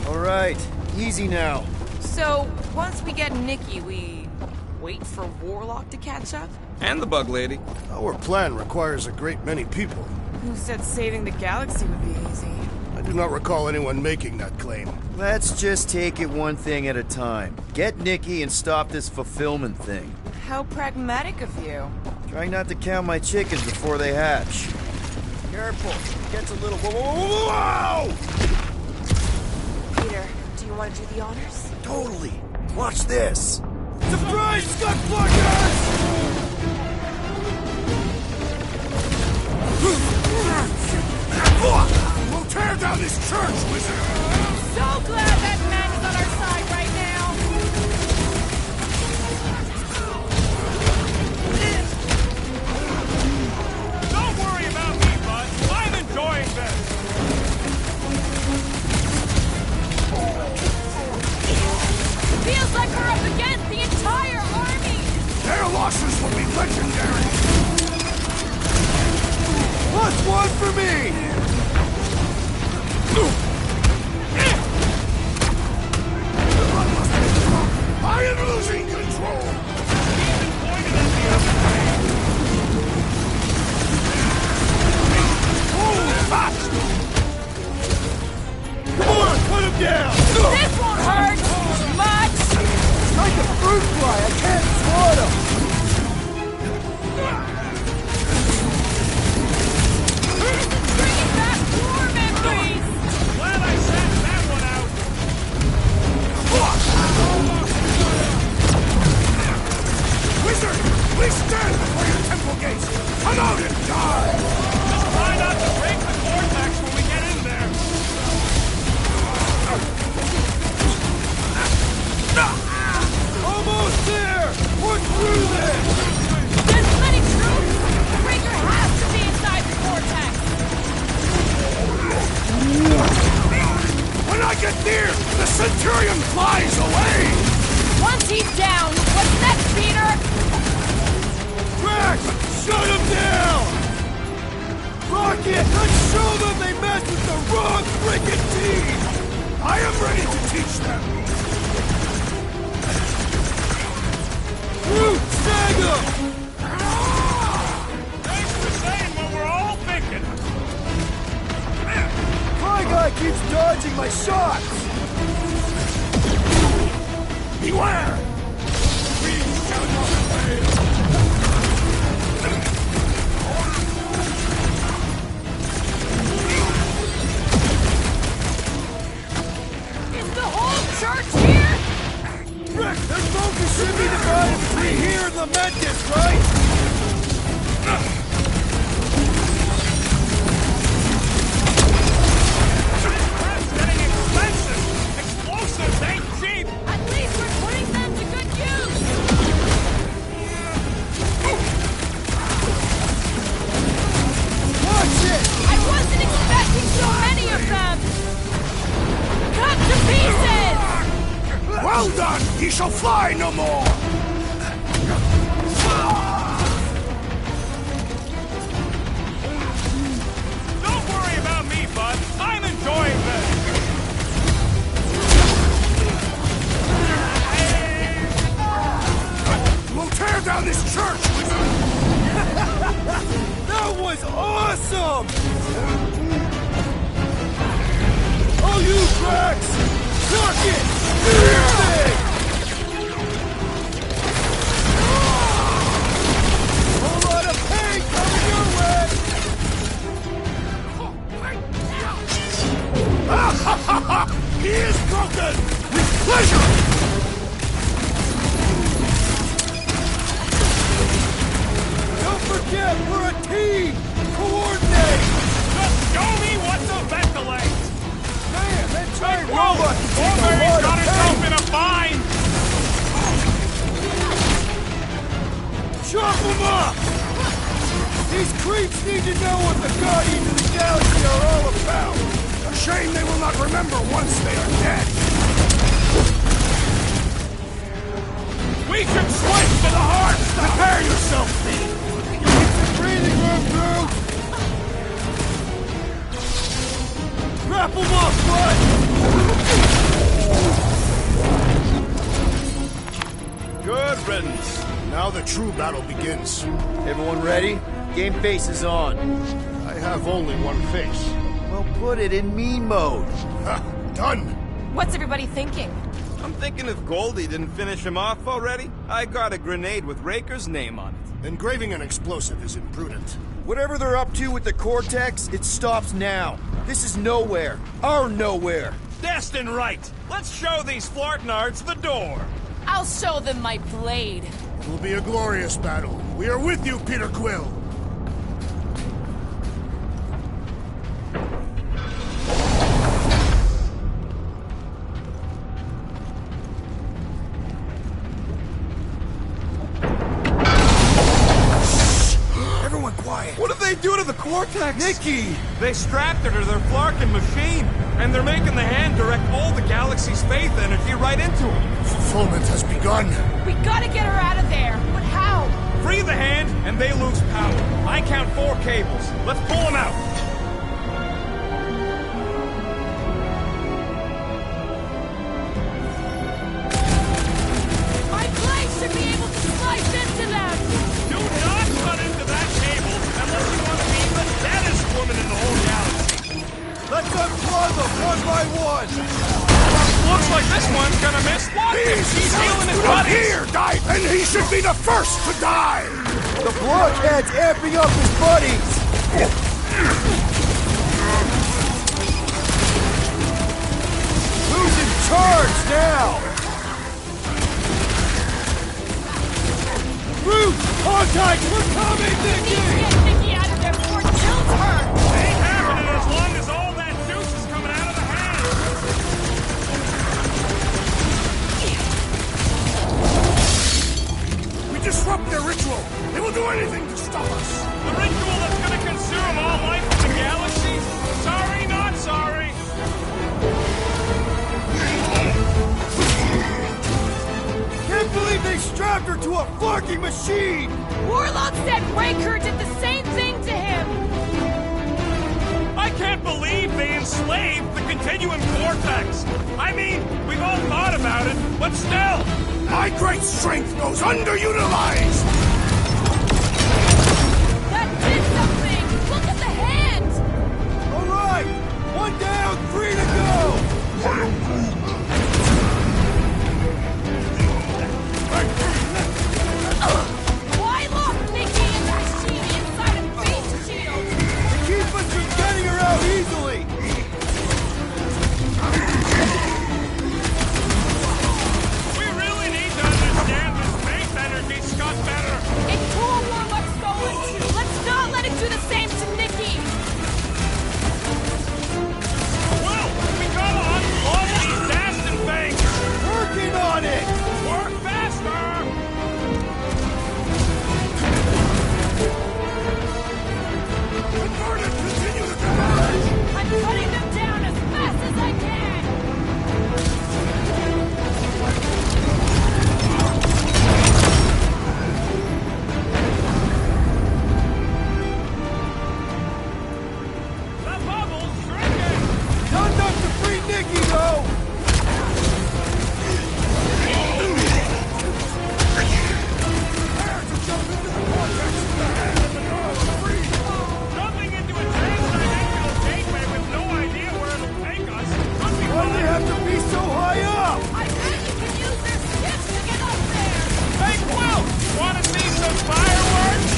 All right, easy now. So, once we get Nikki, we wait for Warlock to catch up? And the bug lady. Our plan requires a great many people. Who said saving the galaxy would be easy? I do not recall anyone making that claim. Let's just take it one thing at a time. Get Nikki and stop this fulfillment thing. How pragmatic of you. Trying not to count my chickens before they hatch. Careful, it gets a little... Whoa! Peter, do you want to do the honors? Totally. Watch this. Surprise, Scud Fluggers! We'll tear down this church, wizard! So glad that man is on our side right now! Don't worry about me, bud. I'm enjoying this. Feels like we're up against the entire army! Their losses will be legendary! +1 for me! get near, the Centurion flies away! Once he's down, what's next, Peter? Drax! Shut him down! Rocket! Let's show them they messed with the wrong freaking team! I am ready to teach them! Groot, snag him! Thanks for saying what we're all thinking. My guy keeps dodging my shots! Beware! We shall not fail. Is the whole church here? Rick, their focus should be divided between here and Lamentus, right? That's getting expensive. Explosives ain't cheap. At least we're putting them to good use. Watch it! I wasn't expecting so many of them. Cut to pieces! Well done! He shall fly no more! Don't worry about me, bud. I'm enjoying this. We'll tear down this church! That was awesome! Oh, you Drax! Rocket! Do your thing! Whole lot of pain coming your way! He is broken! With pleasure! Don't forget, we're a team! Coordinate! Just show me what to ventilate. Man, that giant Whoa! robot can take a Already lot got of himself pain! in a bind. Chop them up! These creeps need to know what the Guardians of the Galaxy are all about! A shame they will not remember once they are dead! We should switch to the hard stuff. Prepare yourself, Thane! Breathing room, Groot! Wrap them up, bud! Good riddance. Now the true battle begins. Everyone ready? Game face is on. I have only one face. Well, put it in mean mode. Ha! Done! What's everybody thinking? I'm thinking if Goldie didn't finish him off already, I got a grenade with Raker's name on it. Engraving an explosive is imprudent. Whatever they're up to with the Cortex, it stops now. This is nowhere. Our nowhere. Destin right! Let's show these Flartnards the door! I'll show them my blade. It will be a glorious battle. We are with you, Peter Quill! Everyone quiet! What did they do to the Cortex? Nikki! They strapped her to their Flarkin machine, and they're making the hand direct all the galaxy's faith energy right into it. Fulfillment has begun. We gotta get her out of there. But how? Free the hand, and they lose power. I count 4 cables. Let's pull them out. My blade should be able to slice into them. Do not cut into that cable unless you want to be the deadest woman in the whole galaxy. Let's unplug them one by one. Looks like this one's gonna miss one. He's healing his Look buddies. here, die, and he should be the first to die! The blockhead's amping up his buddies! Who's in charge now? Groot! Contact! We're coming, We need to Nikki! get Nikki out of there before it kills her. Ain't happening as long as all that juice is coming out of the hand. We disrupt their ritual! They will do anything to stop us! The ritual that's gonna consume all life in the galaxy? Sorry, not sorry. a fucking machine! Warlock said Raker did the same thing to him! I can't believe they enslaved the Continuum Vortex! I mean, we've all thought about it, but still! My great strength goes underutilized! That did something! Look at the hand! Alright! One down, 3 to go! Why lock Nikki and Rashidi inside a face shield? To keep us from getting her out easily! We really need to understand this space energy, Scott, better! It tore Warlock's soul in two. Let's not let it do the same to Nikki! Well, we gotta unplug these Dastan things! Working on it! Work faster! Convert it! Continue the barrage! I'm cutting them down as fast as I can! The bubble's shrinking! Not enough to free Nikki, though! Jumping into a trans-dimensional gateway with no idea where it'll take us could be Why do they fun. have to be so high up? I bet you can use their skips to get up there! Hey, Quill! Wanna see some fireworks?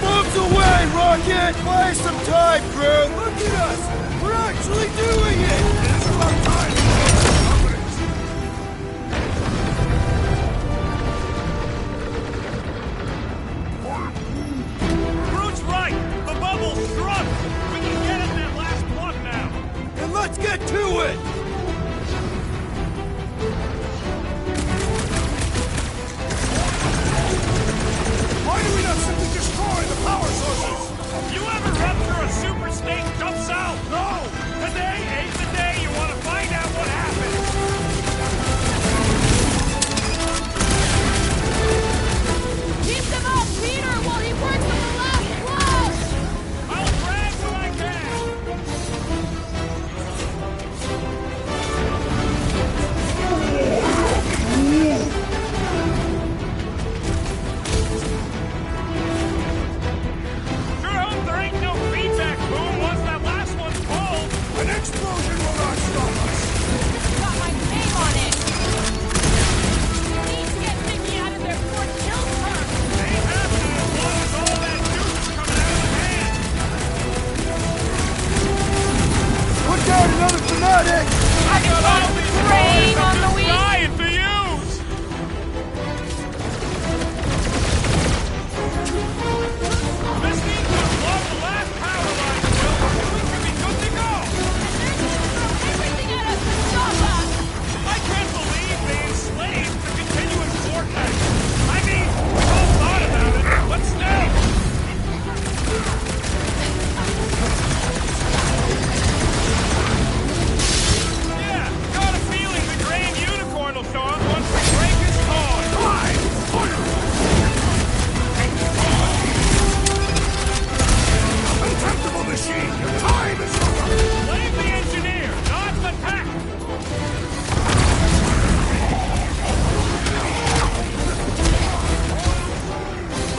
Bombs away, Rocket! Buy some time, crew! Look at us! We're actually doing it! It's about time! Groot's right! The bubble's shrunk! We can get at that last plug now! Then let's get to it! Why do we not simply destroy the power sources? You ever rupture a super snake jump south? No! Today ain't the day you want to find out what happened! Keep them up, Peter, while he works on the last plug! I'll drag what I can! Sure hope there ain't no feedback boom once that last one's pulled! An explosion will not stop us! Got my name on it! We need to get Nikki out of there before it kills her! Ain't happening as long as all that juice is coming out of the hand! Put down another fanatic! I got all these Rain bullets on I'm the just weak. dying to use! This needs to plug the last power line, Will. We should be good to go! Everything at us to stop us! I can't believe they enslaved the Continuum Vortex! I mean, we all thought about it, but still! Yeah, got a feeling the Grand Unicorn will show up once we break his toy! Contemptible machine! Your time is over! Blame the engineer, not the tech!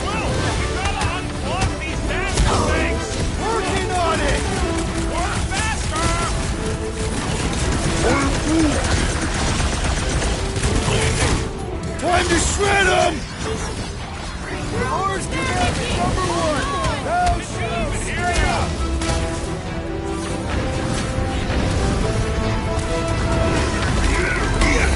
Well, we gotta unplug these Dastan things! Working on it! Work faster! Time to shred them! Ours command #1! Now shoot! Here ya!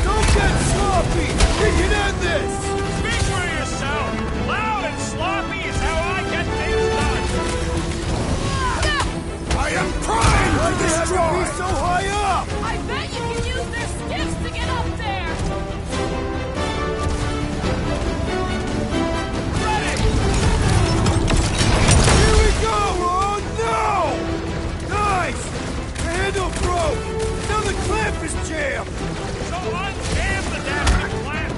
Don't get sloppy! We can end this! Speak for yourself! Loud and sloppy is how I get things done! I am primed Why to do they have to destroy! be so high up? I bet you can use their skips to get up there! Ready! Here we go! Oh no! Nice! The handle broke! Now the clamp is jammed! So unjam the Dastan clamp!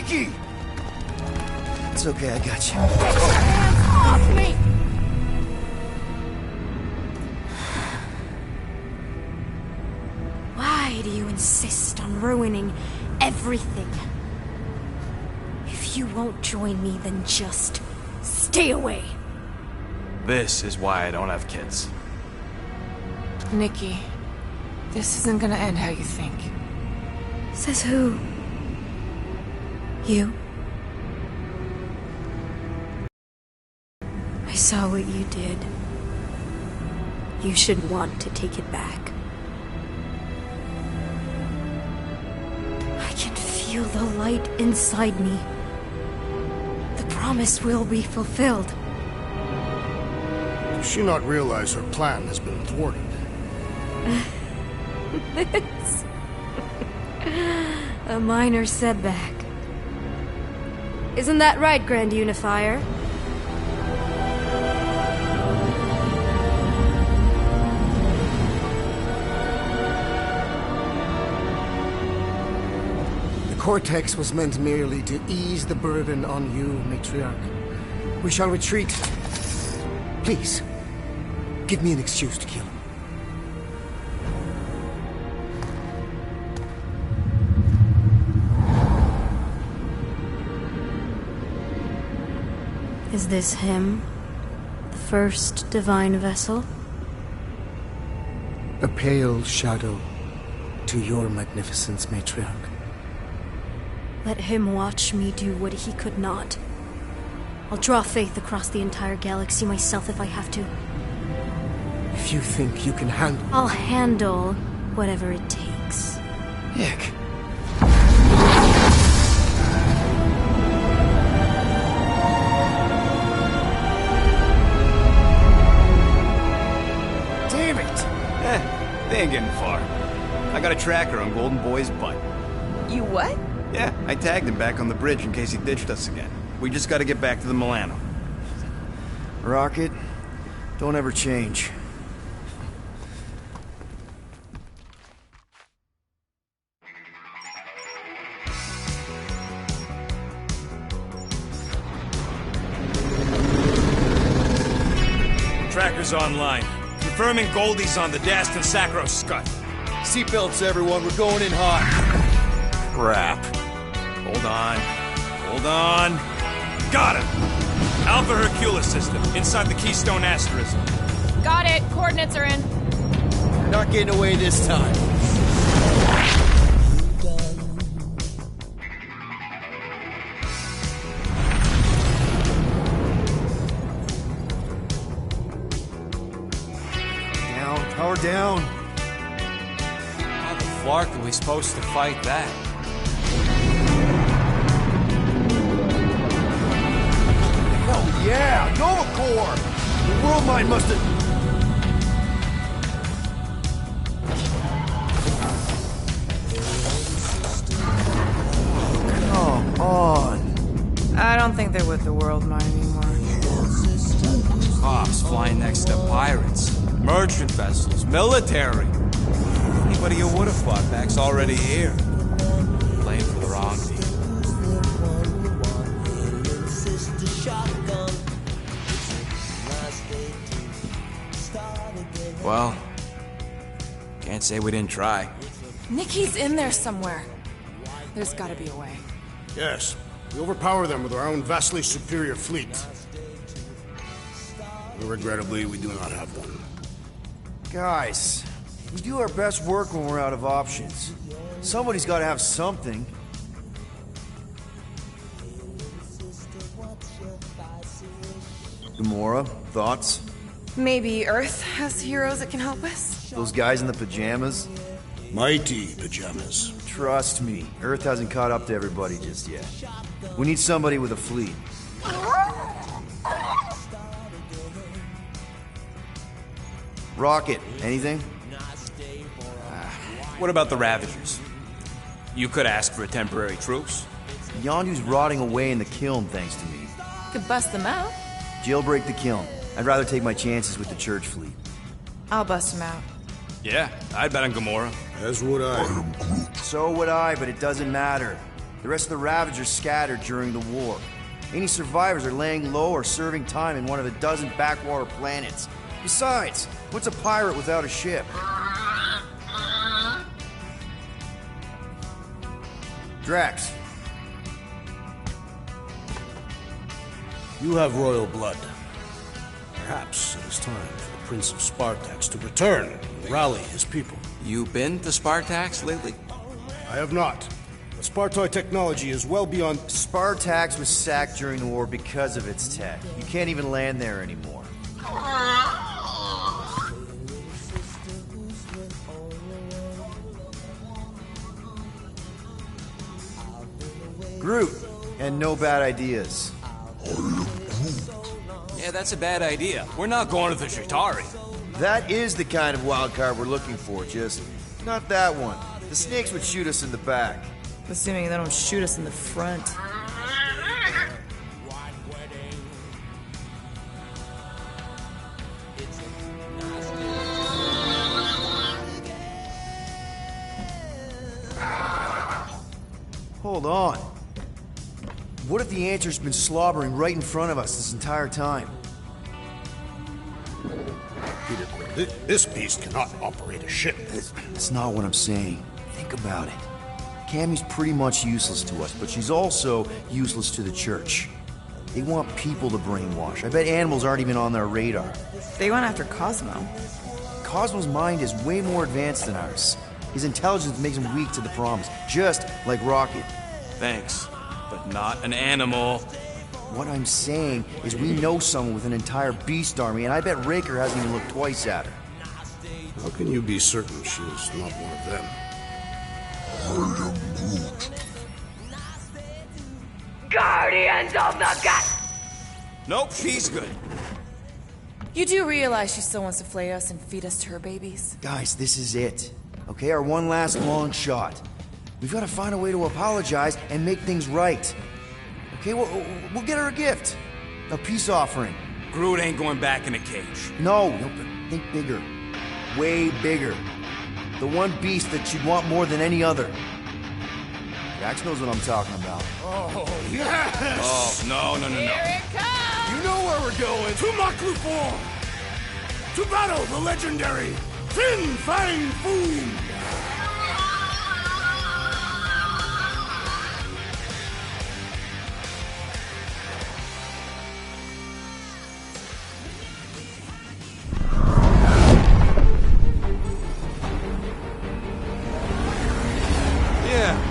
Nikki! It's okay, I got you. Off me! Why do you insist on ruining everything? If you won't join me, then just stay away. This is why I don't have kids. Nikki, this isn't gonna end how you think. Says who? You? I saw what you did. You should want to take it back. I can feel the light inside me. The promise will be fulfilled. Does she not realize her plan has been thwarted? This... a minor setback. Isn't that right, Grand Unifier? The Cortex was meant merely to ease the burden on you, Matriarch. We shall retreat. Please, give me an excuse to kill him. Is this him? The first divine vessel? A pale shadow to your magnificence, Matriarch. Let him watch me do what he could not. I'll draw faith across the entire galaxy myself if I have to. If you think you can handle... I'll handle whatever it takes. Nick. Damn it! They ain't getting far. I got a tracker on Golden Boy's butt. You what? Yeah, I tagged him back on the bridge in case he ditched us again. We just gotta get back to the Milano. Rocket, don't ever change. Tracker's online. Confirming Goldie's on the Dastan Sacro Scut. Seatbelts, everyone, we're going in hot. Crap. Hold on. Hold on. Got him! Alpha Hercules system, inside the Keystone Asterism. Got it. Coordinates are in. You're not getting away this time. Down, power down. How the flark are we supposed to fight that? Hell yeah! Nova Corps! The world mind must have... Come on. I don't think they're with the world mine anymore. Cops flying next to pirates, merchant vessels, military. Anybody you would have fought back's already here. Playing for the wrong team. Well, can't say we didn't try. Nikki's in there somewhere. There's gotta be a way. Yes. We overpower them with our own vastly superior fleet. But regrettably, we do not have one. Guys, we do our best work when we're out of options. Somebody's got to have something. Gamora, thoughts? Maybe Earth has heroes that can help us? Those guys in the pajamas? Mighty pajamas. Trust me, Earth hasn't caught up to everybody just yet. We need somebody with a fleet. Rocket, anything? What about the Ravagers? You could ask for a temporary truce. Yondu's rotting away in the kiln thanks to me. Could bust them out. Jailbreak the kiln. I'd rather take my chances with the church fleet. I'll bust them out. Yeah, I'd bet on Gamora. As would I. So would I, but it doesn't matter. The rest of the Ravagers scattered during the war. Any survivors are laying low or serving time in one of a dozen backwater planets. Besides, what's a pirate without a ship? Drax. You have royal blood. Perhaps it is time for the Prince of Spartax to return and rally his people. You been to Spartax lately? I have not. But Spartoid technology is well beyond... Spartax was sacked during the war because of its tech. You can't even land there anymore. Groot, and no bad ideas. Yeah, that's a bad idea. We're not going to the Chitauri. That is the kind of wild card we're looking for, just not that one. The snakes would shoot us in the back. Assuming they don't shoot us in the front. Hold on. What if the answer's been slobbering right in front of us this entire time? Peter, this beast cannot operate a ship. That's not what I'm saying. Think about it. Cammy's pretty much useless to us, but she's also useless to the Church. They want people to brainwash. I bet animals aren't even on their radar. They went after Cosmo. Cosmo's mind is way more advanced than ours. His intelligence makes him weak to the promise, just like Rocket. Thanks, but not an animal. What I'm saying is we know someone with an entire beast army, and I bet Raker hasn't even looked twice at her. How can you be certain she is not one of them? I am Groot. Guardians of the Gut! Nope, she's good. You do realize she still wants to flay us and feed us to her babies? Guys, this is it. Okay, our one last long shot. We've got to find a way to apologize and make things right. Okay, we'll get her a gift. A peace offering. Groot ain't going back in a cage. No, but think bigger. Way bigger. The one beast that she'd want more than any other. Jax knows what I'm talking about. Oh, yes! Oh, no. Here it comes! You know where we're going. To Maklu 4! To battle the legendary Fin Fang Foom!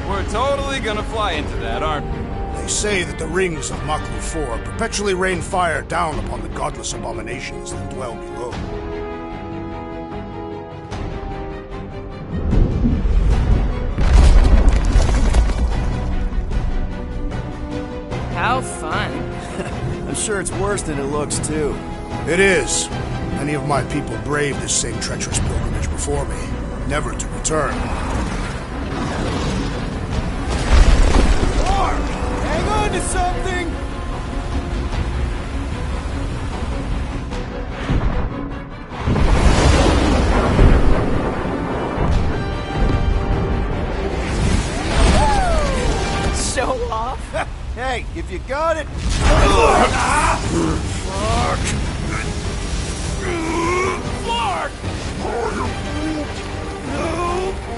We're totally gonna fly into that, aren't we? They say that the rings of Maklu 4 perpetually rain fire down upon the godless abominations that dwell below. How fun. I'm sure it's worse than it looks, too. It is. Many of my people braved this same treacherous pilgrimage before me, never to return. Hang on to something! Show off? Hey, if you got it...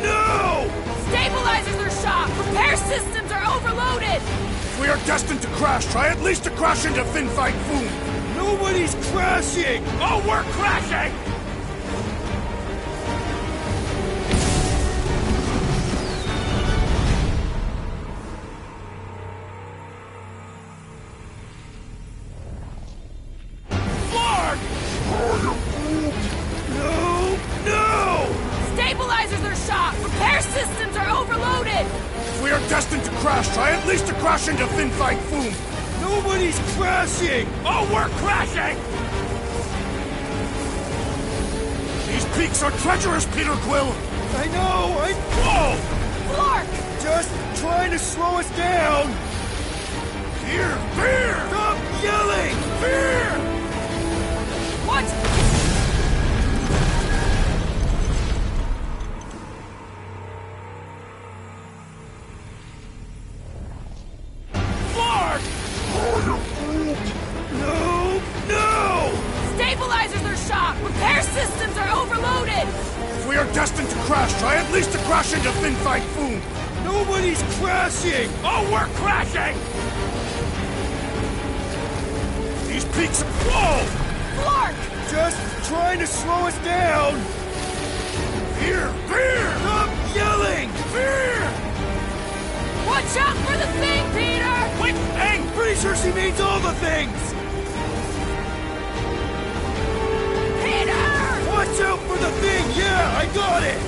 No! Stabilizers are shot! Repair systems are overloaded! If we are destined to crash, try at least to crash into Fin Fang Foom! Nobody's crashing! Oh, we're crashing! Stabilizers are shot! Repair systems are overloaded! If we are destined to crash, try at least to crash into Fin Fang Foom! Nobody's crashing! Oh, we're crashing! These peaks are treacherous, Peter Quill! I know, Whoa! Flark! just trying to slow us down! Fear! Fear! Stop yelling! Fear! What? crash into Finfight Foom! Nobody's crashing! Oh, we're crashing! These peaks... Whoa! Flark! Just trying to slow us down! Fear! Fear! Stop yelling! Fear! Watch out for the thing, Peter! Which thing? Pretty sure she means all the things! Peter! Watch out for the thing! Yeah, I got it!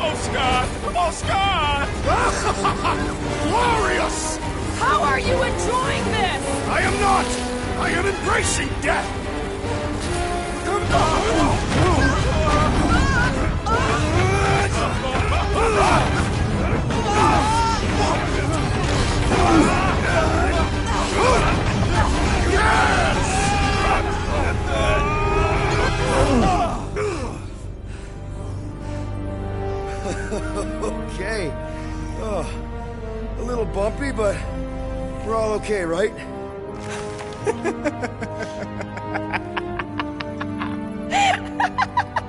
Oh, Scott! Oh, Scott! Glorious! How are you enjoying this? I am not! I am embracing death! Okay. Oh, a little bumpy, but we're all okay, right?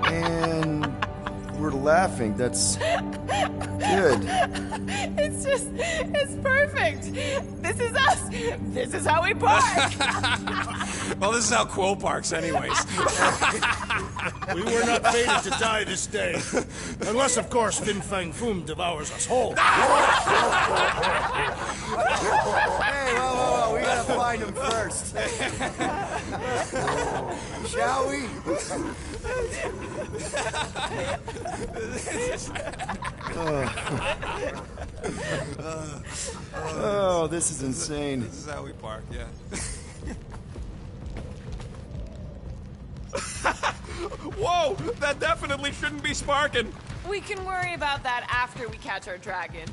And we're laughing. That's good. It's perfect. This is us. This is how we park. Well, this is how Quill parks anyways. We were not fated to die this day. Unless, of course, Fin Fang Foom devours us whole. Hey, whoa, we gotta find him first. Shall we? Oh, this is insane. This is how we park, yeah. Whoa! That definitely shouldn't be sparking! We can worry about that after we catch our dragon.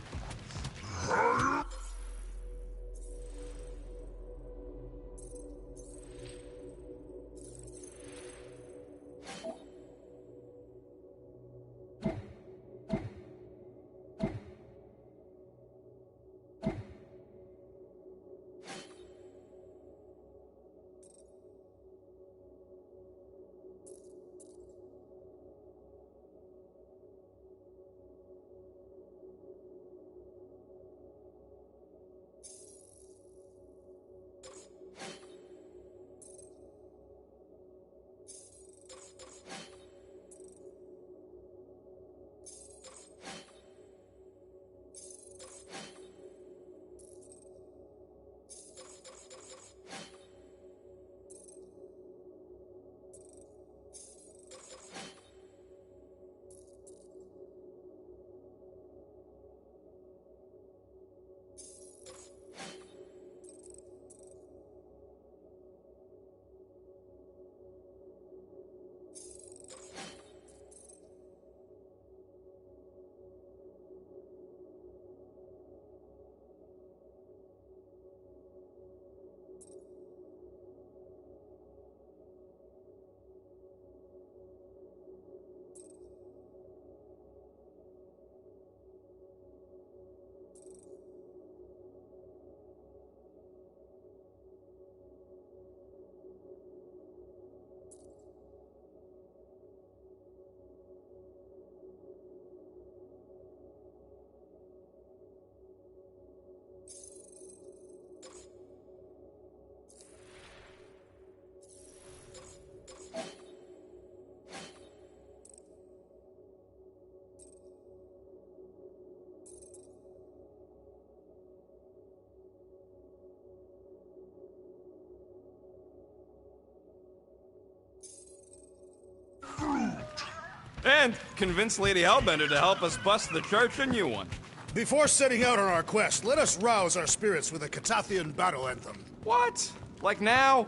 And convince Lady Hellbender to help us bust the church a new one. Before setting out on our quest, let us rouse our spirits with a Catathian battle anthem. What? Like now?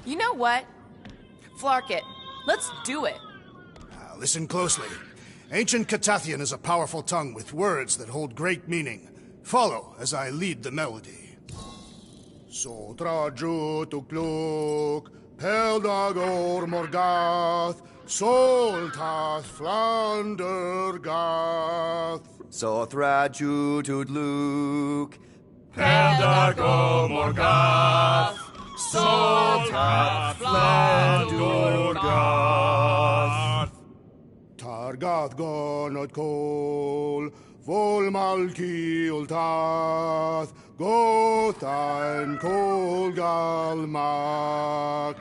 You know what? Flark it. Let's do it. Listen closely. Ancient Catathian is a powerful tongue with words that hold great meaning. Follow as I lead the melody. Sotraju tukluk, Peldagor Morgath, Soltath Flandergath. Sothraju Tudluk, Peldago Morgath, Soltath Flandurgath. Targath gonod kol, vol malki ultath, Gothan kol galmak.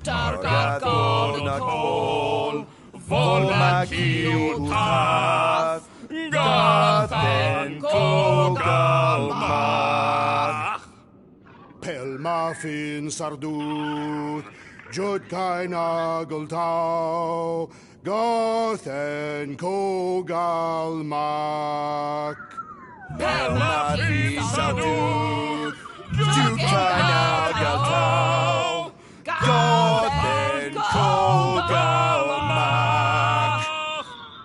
Targath gonod kol, vol malki ultath, Gothan kol galmak. Pelmafin sardut, Jutkai nagultau, Gothen kogalmak. Pelmafin sardut, Jutkai nagultau, Gothen kogalmak.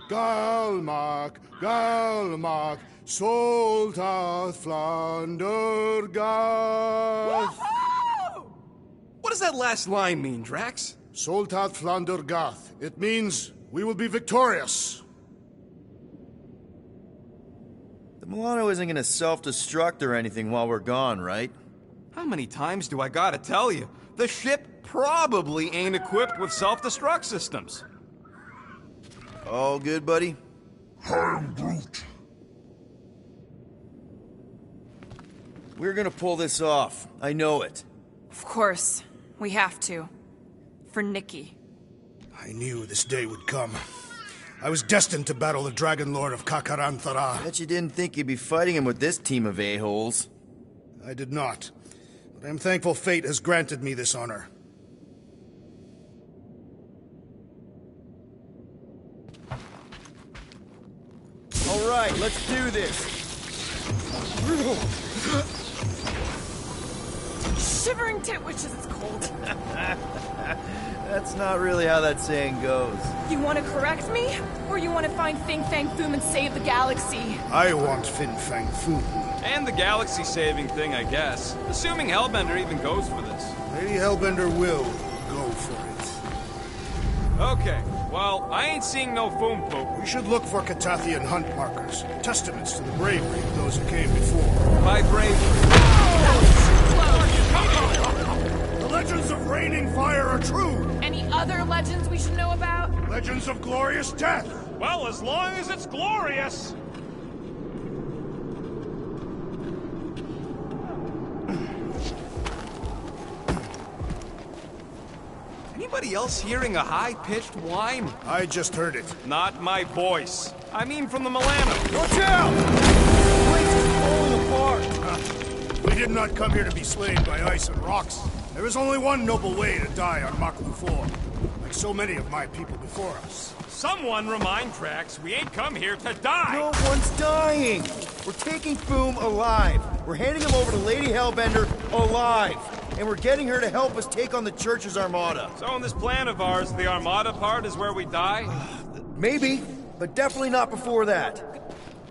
Galmak, Galmak, Soltath Flandergath. What does that last line mean, Drax? Soltath Flandergath. It means we will be victorious. The Milano isn't gonna self-destruct or anything while we're gone, right? How many times do I gotta tell you? The ship probably ain't equipped with self-destruct systems. All good, buddy? I'm Groot. We're gonna pull this off. I know it. Of course. We have to. For Nikki. I knew this day would come. I was destined to battle the Dragon Lord of Kakaranthara. Bet you didn't think you'd be fighting him with this team of a-holes. I did not. But I am thankful fate has granted me this honor. All right, let's do this. Shivering titwitches, it's cold. That's not really how that saying goes. You want to correct me? Or you want to find Fin Fang Foom and save the galaxy? I want Fin Fang Foom. And the galaxy-saving thing, I guess. Assuming Hellbender even goes for this. Maybe Hellbender will go for it. Okay, well, I ain't seeing no Foom poop. We should look for Catathian hunt markers. Testaments to the bravery of those who came before. My bravery. The legends of raining fire are true. Any other legends we should know about? Legends of glorious death. Well, as long as it's glorious. Anybody else hearing a high-pitched whine? I just heard it. Not my voice. I mean from the Milano. Watch out! The place is falling apart. We did not come here to be slain by ice and rocks. There is only one noble way to die on Maklu 4, like so many of my people before us. Someone remind Drax we ain't come here to die. No one's dying. We're taking Foom alive. We're handing him over to Lady Hellbender alive. And we're getting her to help us take on the Church's Armada. So in this plan of ours, the Armada part is where we die? Maybe, but definitely not before that.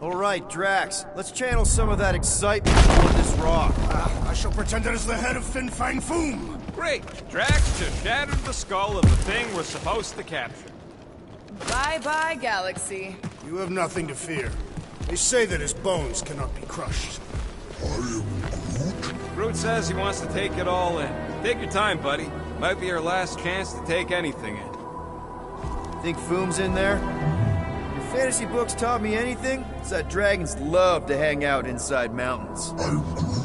All right, Drax, let's channel some of that excitement toward this rock. I shall pretend it is the head of Fin Fang Foom. Great. Drax just shattered the skull of the thing we're supposed to capture. Bye-bye, galaxy. You have nothing to fear. They say that his bones cannot be crushed. I am Groot. Groot says he wants to take it all in. Take your time, buddy. Might be your last chance to take anything in. Think Foom's in there? Your fantasy books taught me anything? It's that dragons love to hang out inside mountains.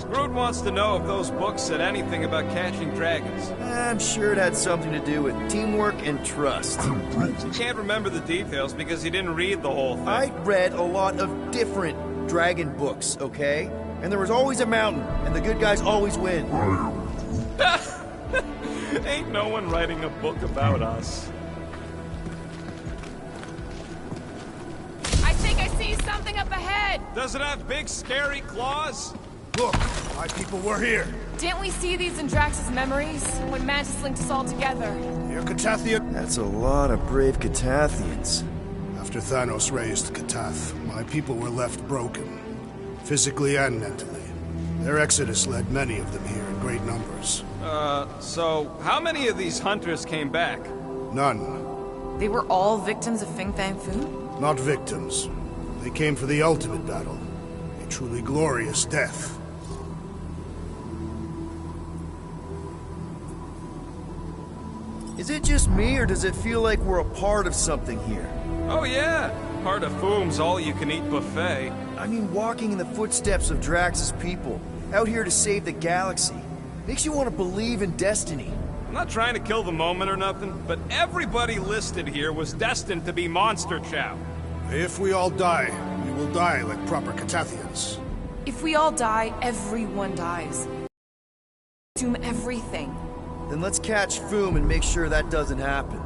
Groot wants to know if those books said anything about catching dragons. I'm sure it had something to do with teamwork and trust. He can't remember the details because he didn't read the whole thing. I read a lot of different dragon books, okay? And there was always a mountain, and the good guys always win. Ain't no one writing a book about us. I think I see something up ahead. Does it have big, scary claws? Look, my people were here. Didn't we see these in Drax's memories? When Mantis linked us all together. Here, Catathian. That's a lot of brave Catathians. After Thanos raised Katath, my people were left broken. Physically and mentally. Their exodus led many of them here in great numbers. So how many of these hunters came back? None. They were all victims of Fin Fang Foom? Not victims. They came for the ultimate battle. A truly glorious death. Is it just me, or does it feel like we're a part of something here? Oh yeah, part of Foom's all-you-can-eat buffet. I mean, walking in the footsteps of Drax's people, out here to save the galaxy, makes you want to believe in destiny. I'm not trying to kill the moment or nothing, but everybody listed here was destined to be monster chow. If we all die, we will die like proper Catathians. If we all die, everyone dies. Consume everything. Then let's catch Foom and make sure that doesn't happen.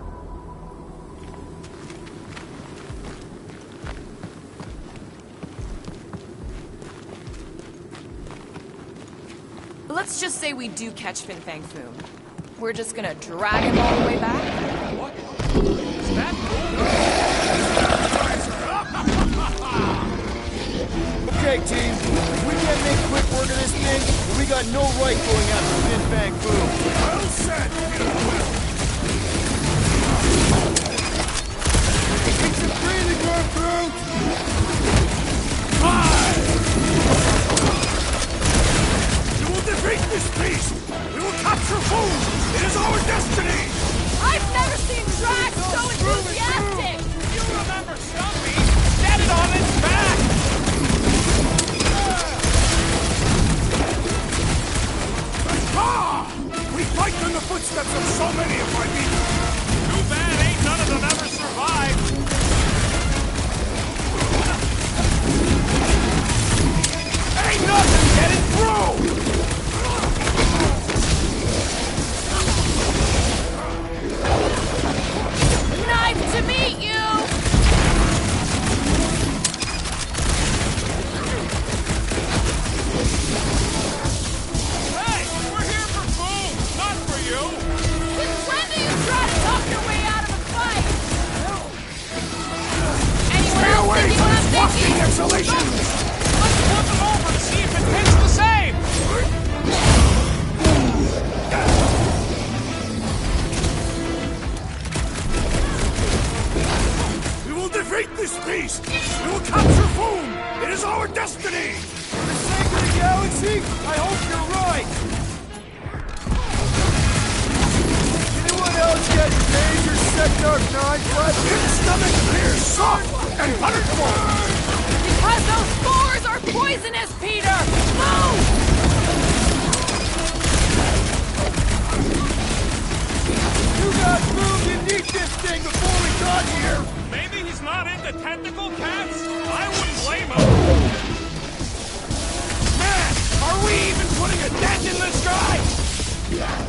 Let's just say we do catch Fin Fang Foom. We're just gonna drag him all the way back? What? Is that Okay, team. If we can't make quick work of this thing, then we got no right going after Fin Fang Foom. Well said, Peter Quill. Take some breathing room through. You will defeat this beast! We will capture Foom! It is our destiny! I've never seen Drax so enthusiastic! You remember Stumpy? Set it on its back! Ah! We fight in the footsteps of so many of my people! Too bad ain't none of them ever survived! Ain't nothing getting through! Knife to meet you! Hey! We're here for Foom, not for you! Since when do you try to talk your way out of a fight? Anyone Stay else away thinking from what this I'm wafting thinking? exhalation! Let's flip him over to see if it hits the same! We will defeat this beast! We will capture Foom! It is our destiny! For the sake of the galaxy, I hope you're right. Anyone else get major Sector 9 flesh? Its stomach appears soft and punishable! Because those spores are poisonous, Peter! Move! You got Foom to eat this thing before we got here. Maybe he's not into tentacle cats? I wouldn't blame him. Man, are we even putting a dent in this guy? Yes!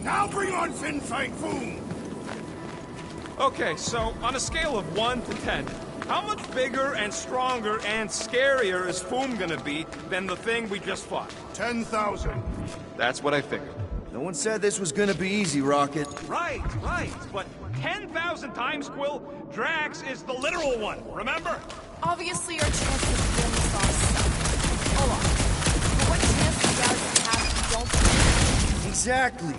Now bring on Fin Fang Foom! Okay, so on a scale of 1 to 10, how much bigger and stronger and scarier is Foom gonna be than the thing we just fought? 10,000. That's what I figured. No one said this was gonna be easy, Rocket. Right, but 10,000 times, Quill, Drax is the literal one, remember? Obviously, our chances of winning this all suck. Hold on. But what chance does the galaxy have if we don't win? Exactly.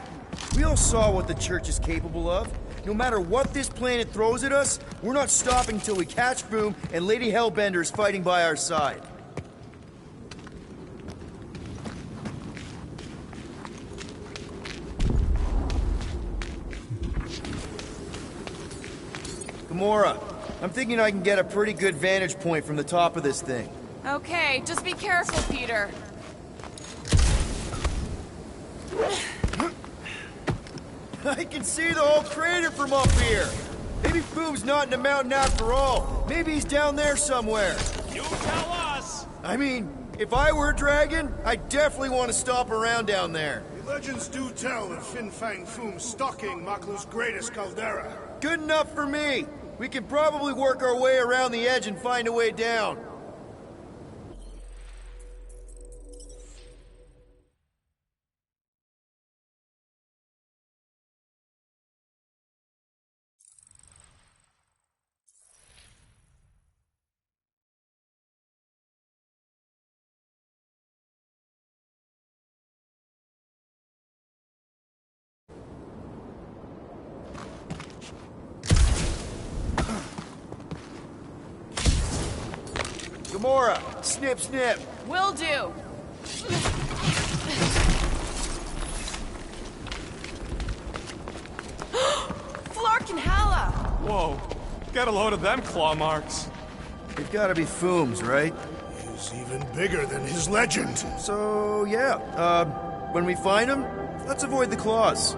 We all saw what the Church is capable of. No matter what this planet throws at us, we're not stopping until we catch Foom and Lady Hellbender is fighting by our side. Gamora, I'm thinking I can get a pretty good vantage point from the top of this thing. Okay, just be careful, Peter. I can see the whole crater from up here. Maybe Foom's not in the mountain after all. Maybe he's down there somewhere. You tell us! I mean, if I were a dragon, I'd definitely want to stop around down there. The legends do tell of Fin Fang Foom stalking Maklu's greatest caldera. Good enough for me. We can probably work our way around the edge and find a way down. Gamora, snip, snip. Will do. Flark and Hala! Whoa, get a load of them claw marks. They've gotta be Fooms, right? He's even bigger than his legend. So, yeah, when we find him, let's avoid the claws.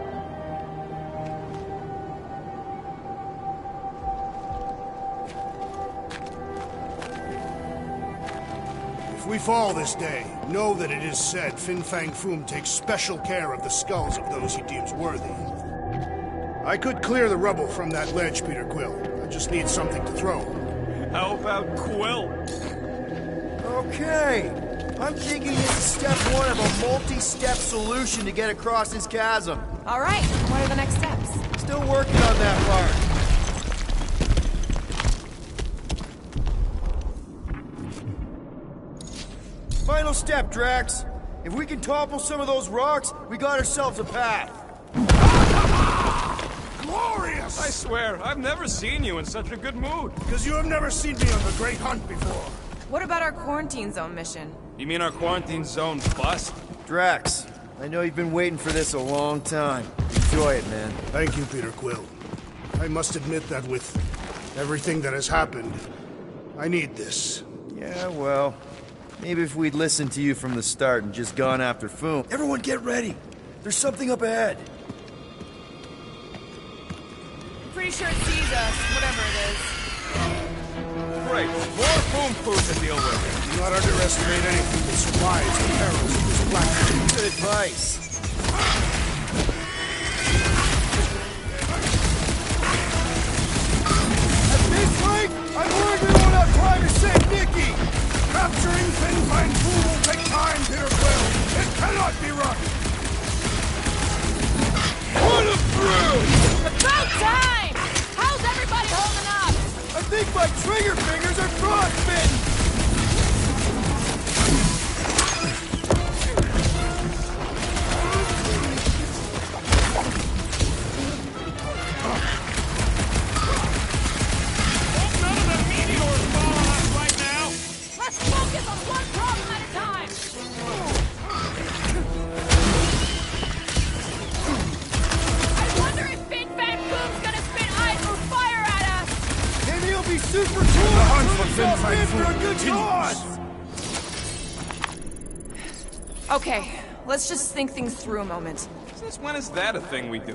If we fall this day, know that it is said Fin Fang Foom takes special care of the skulls of those he deems worthy. I could clear the rubble from that ledge, Peter Quill. I just need something to throw. How about Quill? Okay. I'm thinking this is step one of a multi-step solution to get across this chasm. All right, what are the next steps? Still working on that part. Final step, Drax. If we can topple some of those rocks, we got ourselves a path. Glorious! I swear, I've never seen you in such a good mood. Because you have never seen me on the Great Hunt before. What about our quarantine zone mission? You mean our quarantine zone bust? Drax, I know you've been waiting for this a long time. Enjoy it, man. Thank you, Peter Quill. I must admit that with everything that has happened, I need this. Yeah, well, maybe if we'd listened to you from the start and just gone after Foom. Everyone get ready! There's something up ahead! Pretty sure it sees us, whatever it is. Great, more Foom food to deal with. Do not underestimate anything that survives the perils of this planet. Good advice. At this rate, I'm worried we won't have time to save Nikki! Capturing Fin Fang Foom will take time, Peter Quill. It cannot be rushed. Put him through! About time! How's everybody holding up? I think my trigger fingers are frostbitten! None of the meteors fall on us right now! Let's focus on one problem at a time! I wonder if Fin Fang Foom's gonna spit ice or fire at us! Maybe he'll be super cool! The hunt for and Fin himself Fang in for a Foom good continues. cause! Okay, let's just think things through a moment. Since when is that a thing we do?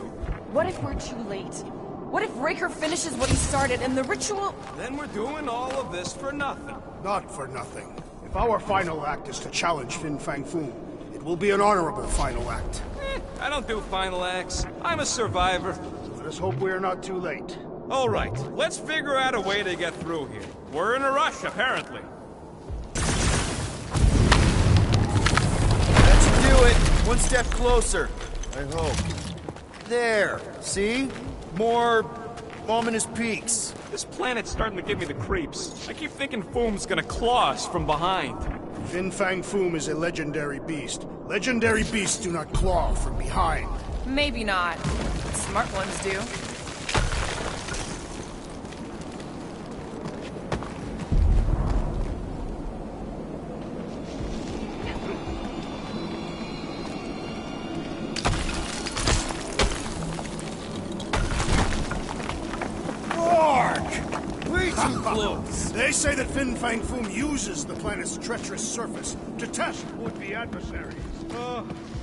What if we're too late? What if Raker finishes what he started and the ritual... Then we're doing all of this for nothing. Not for nothing. If our final act is to challenge Fin Fang Foom, it will be an honorable final act. I don't do final acts. I'm a survivor. Let us hope we are not too late. All right, let's figure out a way to get through here. We're in a rush, apparently. That should do it. One step closer. I hope. There. See? More ominous peaks. This planet's starting to give me the creeps. I keep thinking Foom's gonna claw us from behind. Fin Fang Foom is a legendary beast. Legendary beasts do not claw from behind. Maybe not. Smart ones do. Way too close. They say that Fin Fang Foom uses the planet's treacherous surface to test would-be adversaries.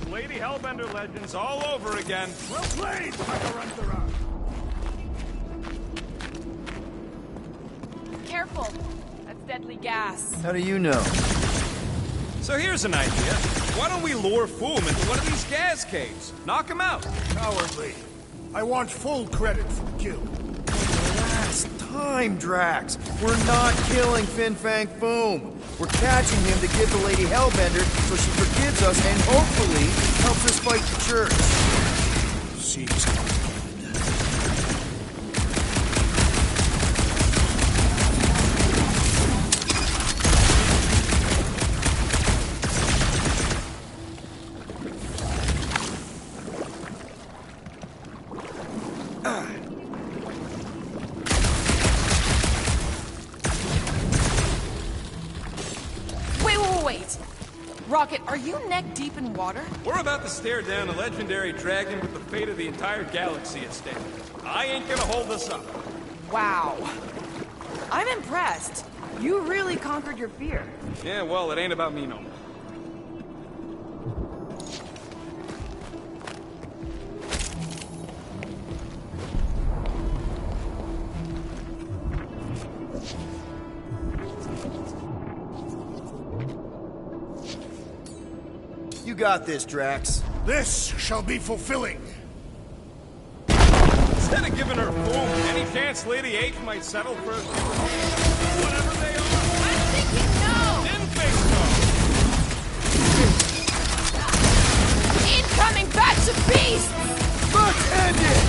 Lady Hellbender legends all over again. Well played, Tatarantara! Careful. That's deadly gas. How do you know? So here's an idea. Why don't we lure Foom into one of these gas caves? Knock him out. Cowardly. I want full credit for the kill. Last time, Drax. We're not killing Fin Fang Foom. We're catching him to give the Lady Hellbender so she forgives us and hopefully helps us fight the Church. Seems Rocket, are you neck deep in water? We're about to stare down a legendary dragon with the fate of the entire galaxy at stake. I ain't gonna hold us up. Wow. I'm impressed. You really conquered your fear. Yeah, well, it ain't about me no more. You got this, Drax. This shall be fulfilling. Instead of giving her boom, any chance Lady H might settle for whatever they are? I'm thinking no! Didn't think so! Incoming batch of beasts! Let's end it!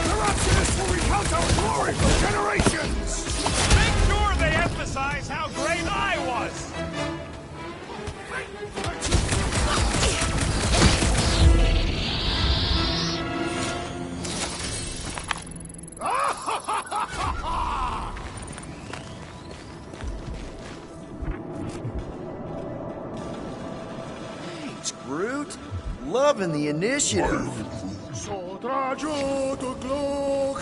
Their Optimus will recount our glory for generations! Make sure they emphasize how great I was! Thanks, Groot. Loving the initiative. So trajo to glook.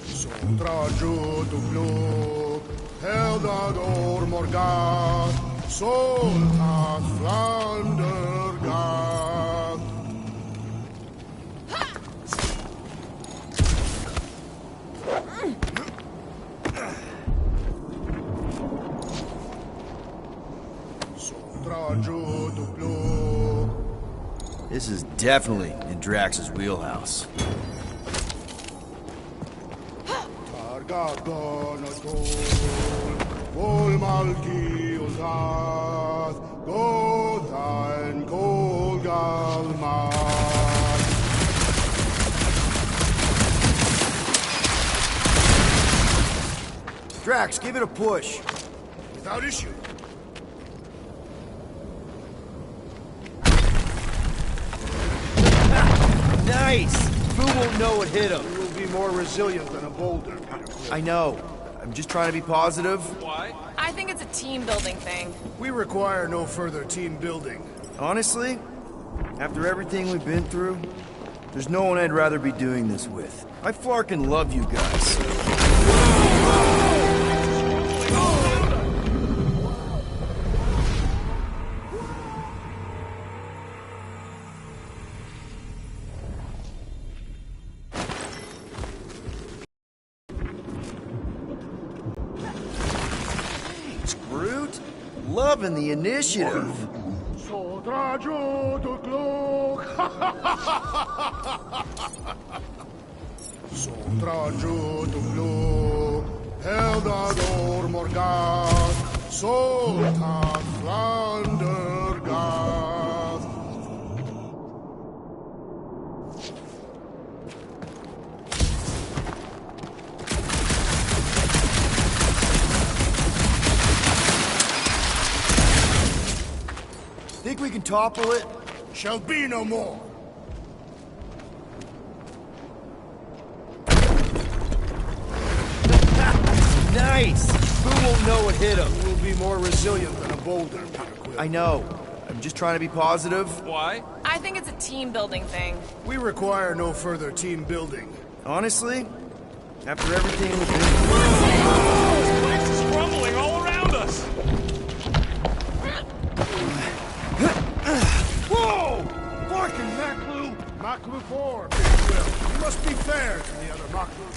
So trajo to glook. Heldador Morgan. Soltat Flandergan. So trajo to glook. This is definitely in Drax's wheelhouse. Targagonotol, Volmalki Uzath, Gothain Kolgalmat. Drax, give it a push. Without issue. Nice! Who won't know what hit him? You will be more resilient than a boulder, Peter Quill. I know. I'm just trying to be positive. Why? I think it's a team-building thing. We require no further team building. Honestly, after everything we've been through, there's no one I'd rather be doing this with. I flarkin' love you guys. Thanks, Groot. Loving the initiative. So trajo to glook. So trajo to glook. Heldador Morgan. Soltat Flandergan. Think we can topple it? Shall be no more. Nice! Who won't know what hit him? You will be more resilient than a boulder, Peter Quill. I know. I'm just trying to be positive. Why? I think it's a team-building thing. We require no further team building. Honestly, after everything we've been through... This place is crumbling all around us! Whoa! Fucking Maklu! Maklu 4, Peter Quill. You must be fair to the other Maklus.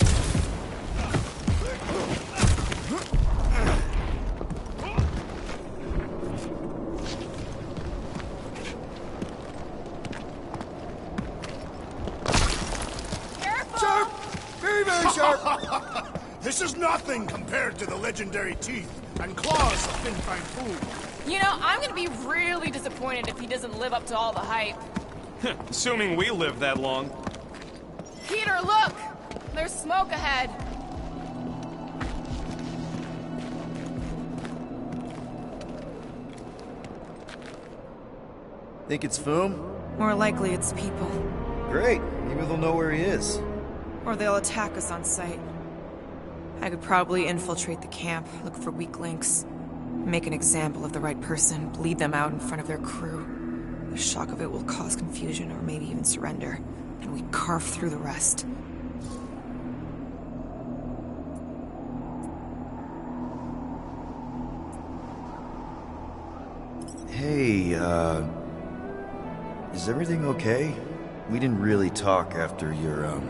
Sharp! Very, very sharp! This is nothing compared to the legendary teeth and claws of Fin Fang Foom. You know, I'm gonna be really disappointed if he doesn't live up to all the hype. Assuming we live that long. Peter, look! There's smoke ahead. Think it's Foom? More likely it's people. Great. Maybe they'll know where he is. Or they'll attack us on sight. I could probably infiltrate the camp, look for weak links, make an example of the right person, bleed them out in front of their crew. The shock of it will cause confusion or maybe even surrender, and we carve through the rest. Hey, is everything okay? We didn't really talk after your,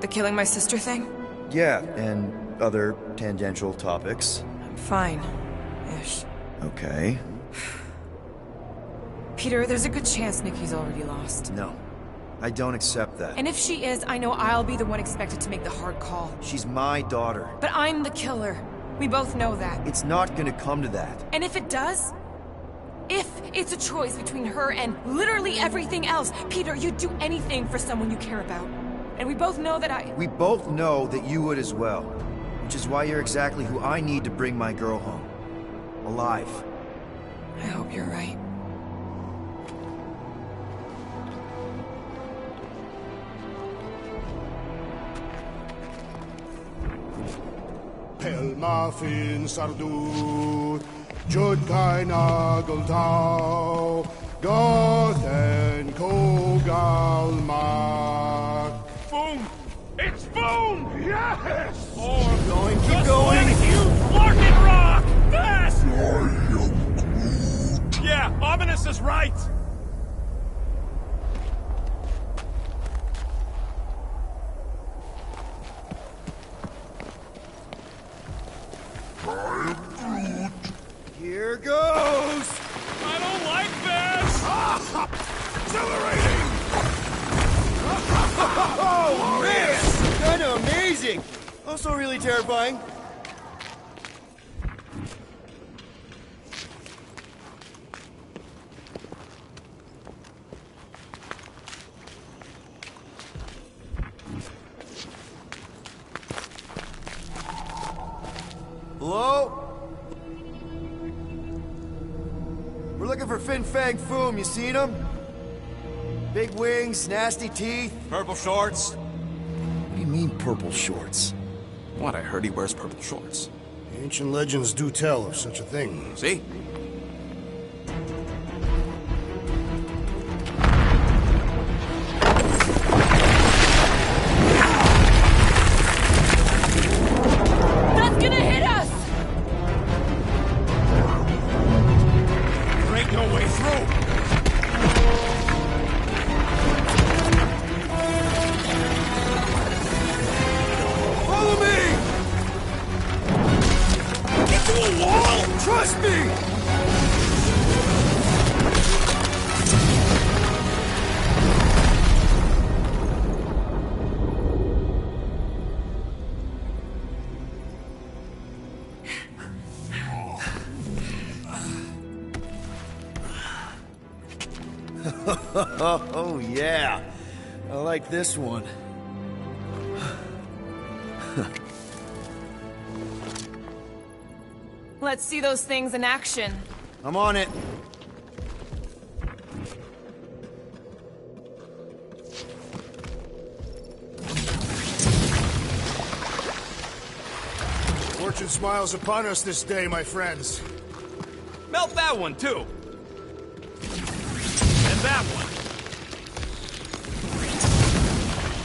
The killing my sister thing? Yeah, and other tangential topics. I'm fine. Ish. Okay. Peter, there's a good chance Nikki's already lost. No, I don't accept that. And if she is, I know I'll be the one expected to make the hard call. She's my daughter. But I'm the killer. We both know that. It's not gonna come to that. And if it does? If it's a choice between her and literally everything else, Peter, you'd do anything for someone you care about. And we both know that We both know that you would as well. Which is why you're exactly who I need to bring my girl home. Alive. I hope you're right. Pelma fin sardut, Jud kai nageltau, Gothen kogal mak. Boom! It's boom! Yes! Oh, I'm going, keep going! You fucking rock! Fast! Yeah, Ominous is right! Here goes! I don't like this! Accelerating! Oh, man! Kinda amazing! Also really terrifying. Hello? We're looking for Fin Fang Foom. You seen him? Big wings, nasty teeth. Purple shorts. What do you mean, purple shorts? What? I heard he wears purple shorts. Ancient legends do tell of such a thing. See? That's gonna hit us! There ain't no way through! Follow me! Into a wall! Trust me! Oh, yeah. I like this one. Let's see those things in action. I'm on it. Fortune smiles upon us this day, my friends. Melt that one, too. And that one.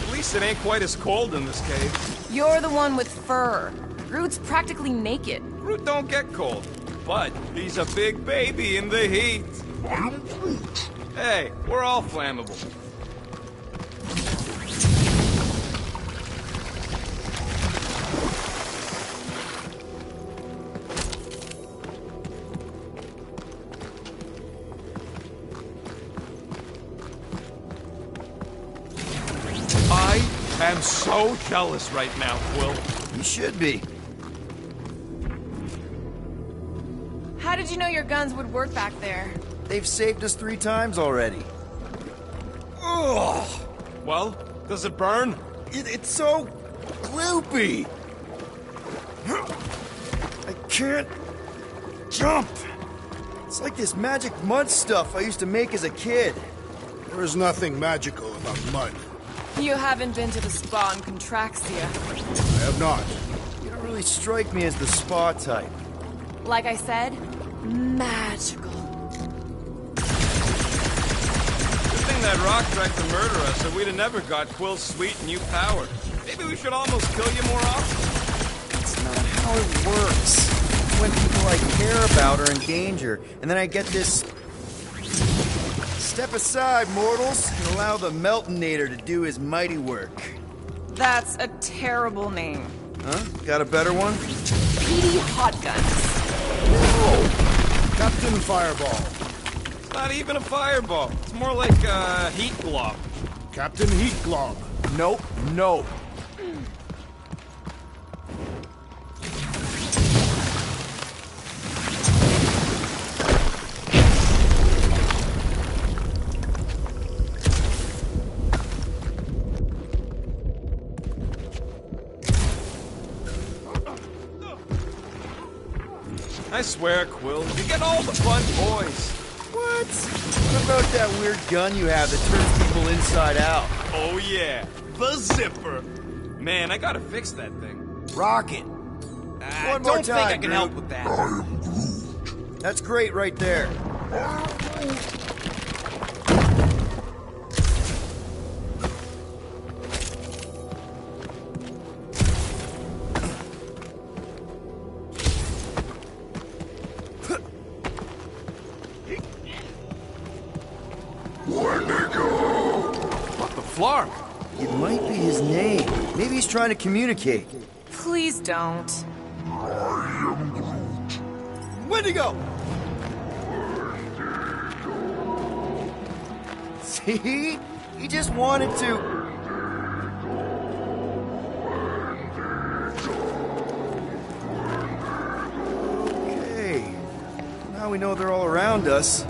At least it ain't quite as cold in this cave. You're the one with fur. Groot's practically naked. Groot don't get cold, but he's a big baby in the heat. Hey, we're all flammable. I am so jealous right now, Quill. You should be. How did you know your guns would work back there? They've saved us 3 times already. Ugh! Well, does it burn? It's so gloopy. I can't jump. It's like this magic mud stuff I used to make as a kid. There is nothing magical about mud. You haven't been to the spa in Contraxia. I have not. You don't really strike me as the spa type. Like I said, magical. Good thing that rock tried to murder us, or we'd have never got Quill's sweet new power. Maybe we should almost kill you more often. That's not how it works. When people I care about are in danger, and then I get this... Step aside, mortals, and allow the Meltonator to do his mighty work. That's a terrible name. Huh? Got a better one? Petey Hot Guns. No! Captain Fireball. It's not even a fireball. It's more like a heat glob. Captain Heat Glob. Nope, no. I swear, Quill, you get all the fun boys. What? What about that weird gun you have that turns people inside out? Oh yeah, the zipper. Man, I gotta fix that thing. Rocket. One more don't time, think I can Groot. help with that. That's great right there. What the flark? It might be his name. Maybe he's trying to communicate. Please don't. Wendigo! See? He just wanted to... Okay. Now we know they're all around us.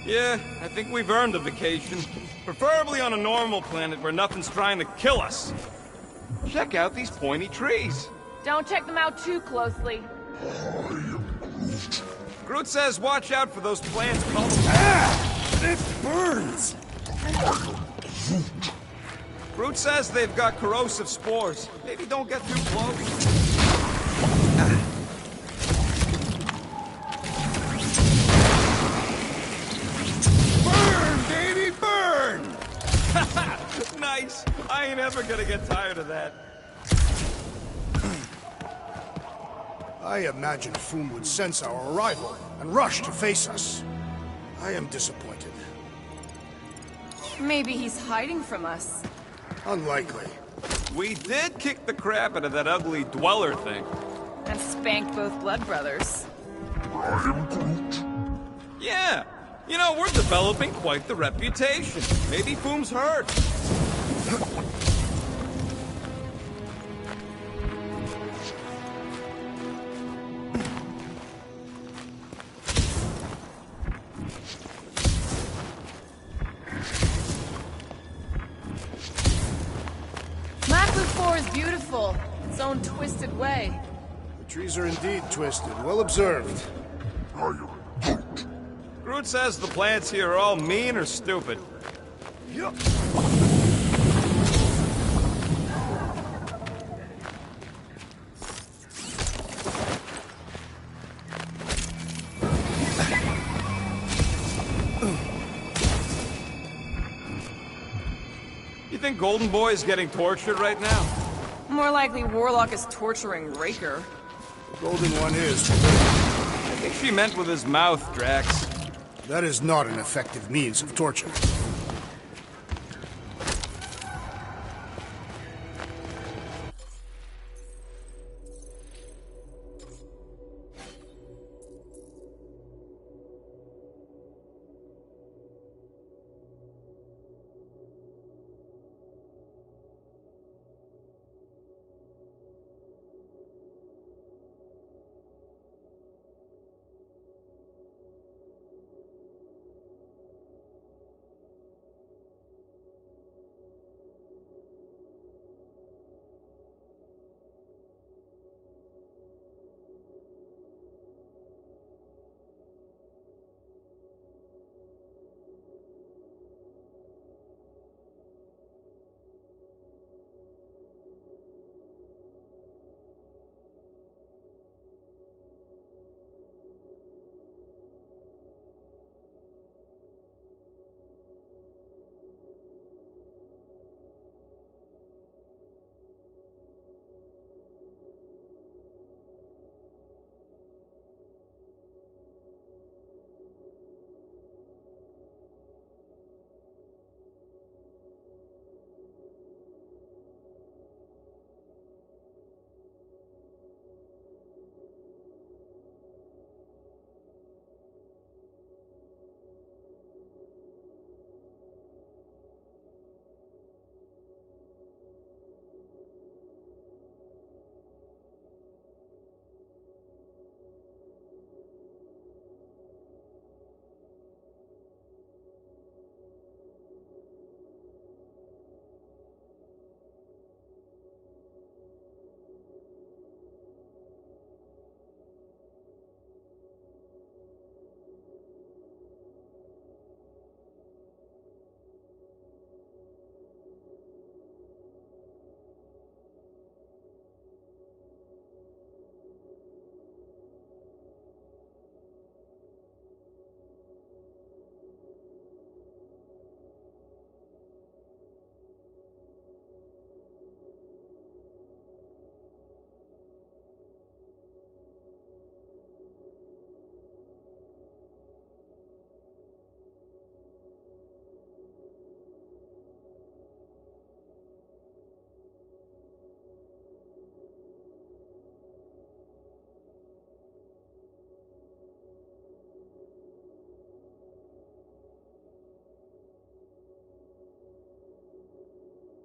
Yeah, I think we've earned a vacation. Preferably on a normal planet where nothing's trying to kill us. Check out these pointy trees. Don't check them out too closely. Groot says watch out for those plants called... It burns! Groot says they've got corrosive spores. Maybe don't get too close. Nice! I ain't ever gonna get tired of that. I imagined Foom would sense our arrival and rush to face us. I am disappointed. Maybe he's hiding from us. Unlikely. We did kick the crap out of that ugly Dweller thing. And spanked both Blood Brothers. Yeah! You know, we're developing quite the reputation. Maybe Foom's hurt. Macklin 4 is beautiful. Its own twisted way. The trees are indeed twisted. Well observed. Groot says the plants here are all mean or stupid. Yup. You think Golden Boy is getting tortured right now? More likely Warlock is torturing Raker. The Golden One is. I think she meant with his mouth, Drax. That is not an effective means of torture.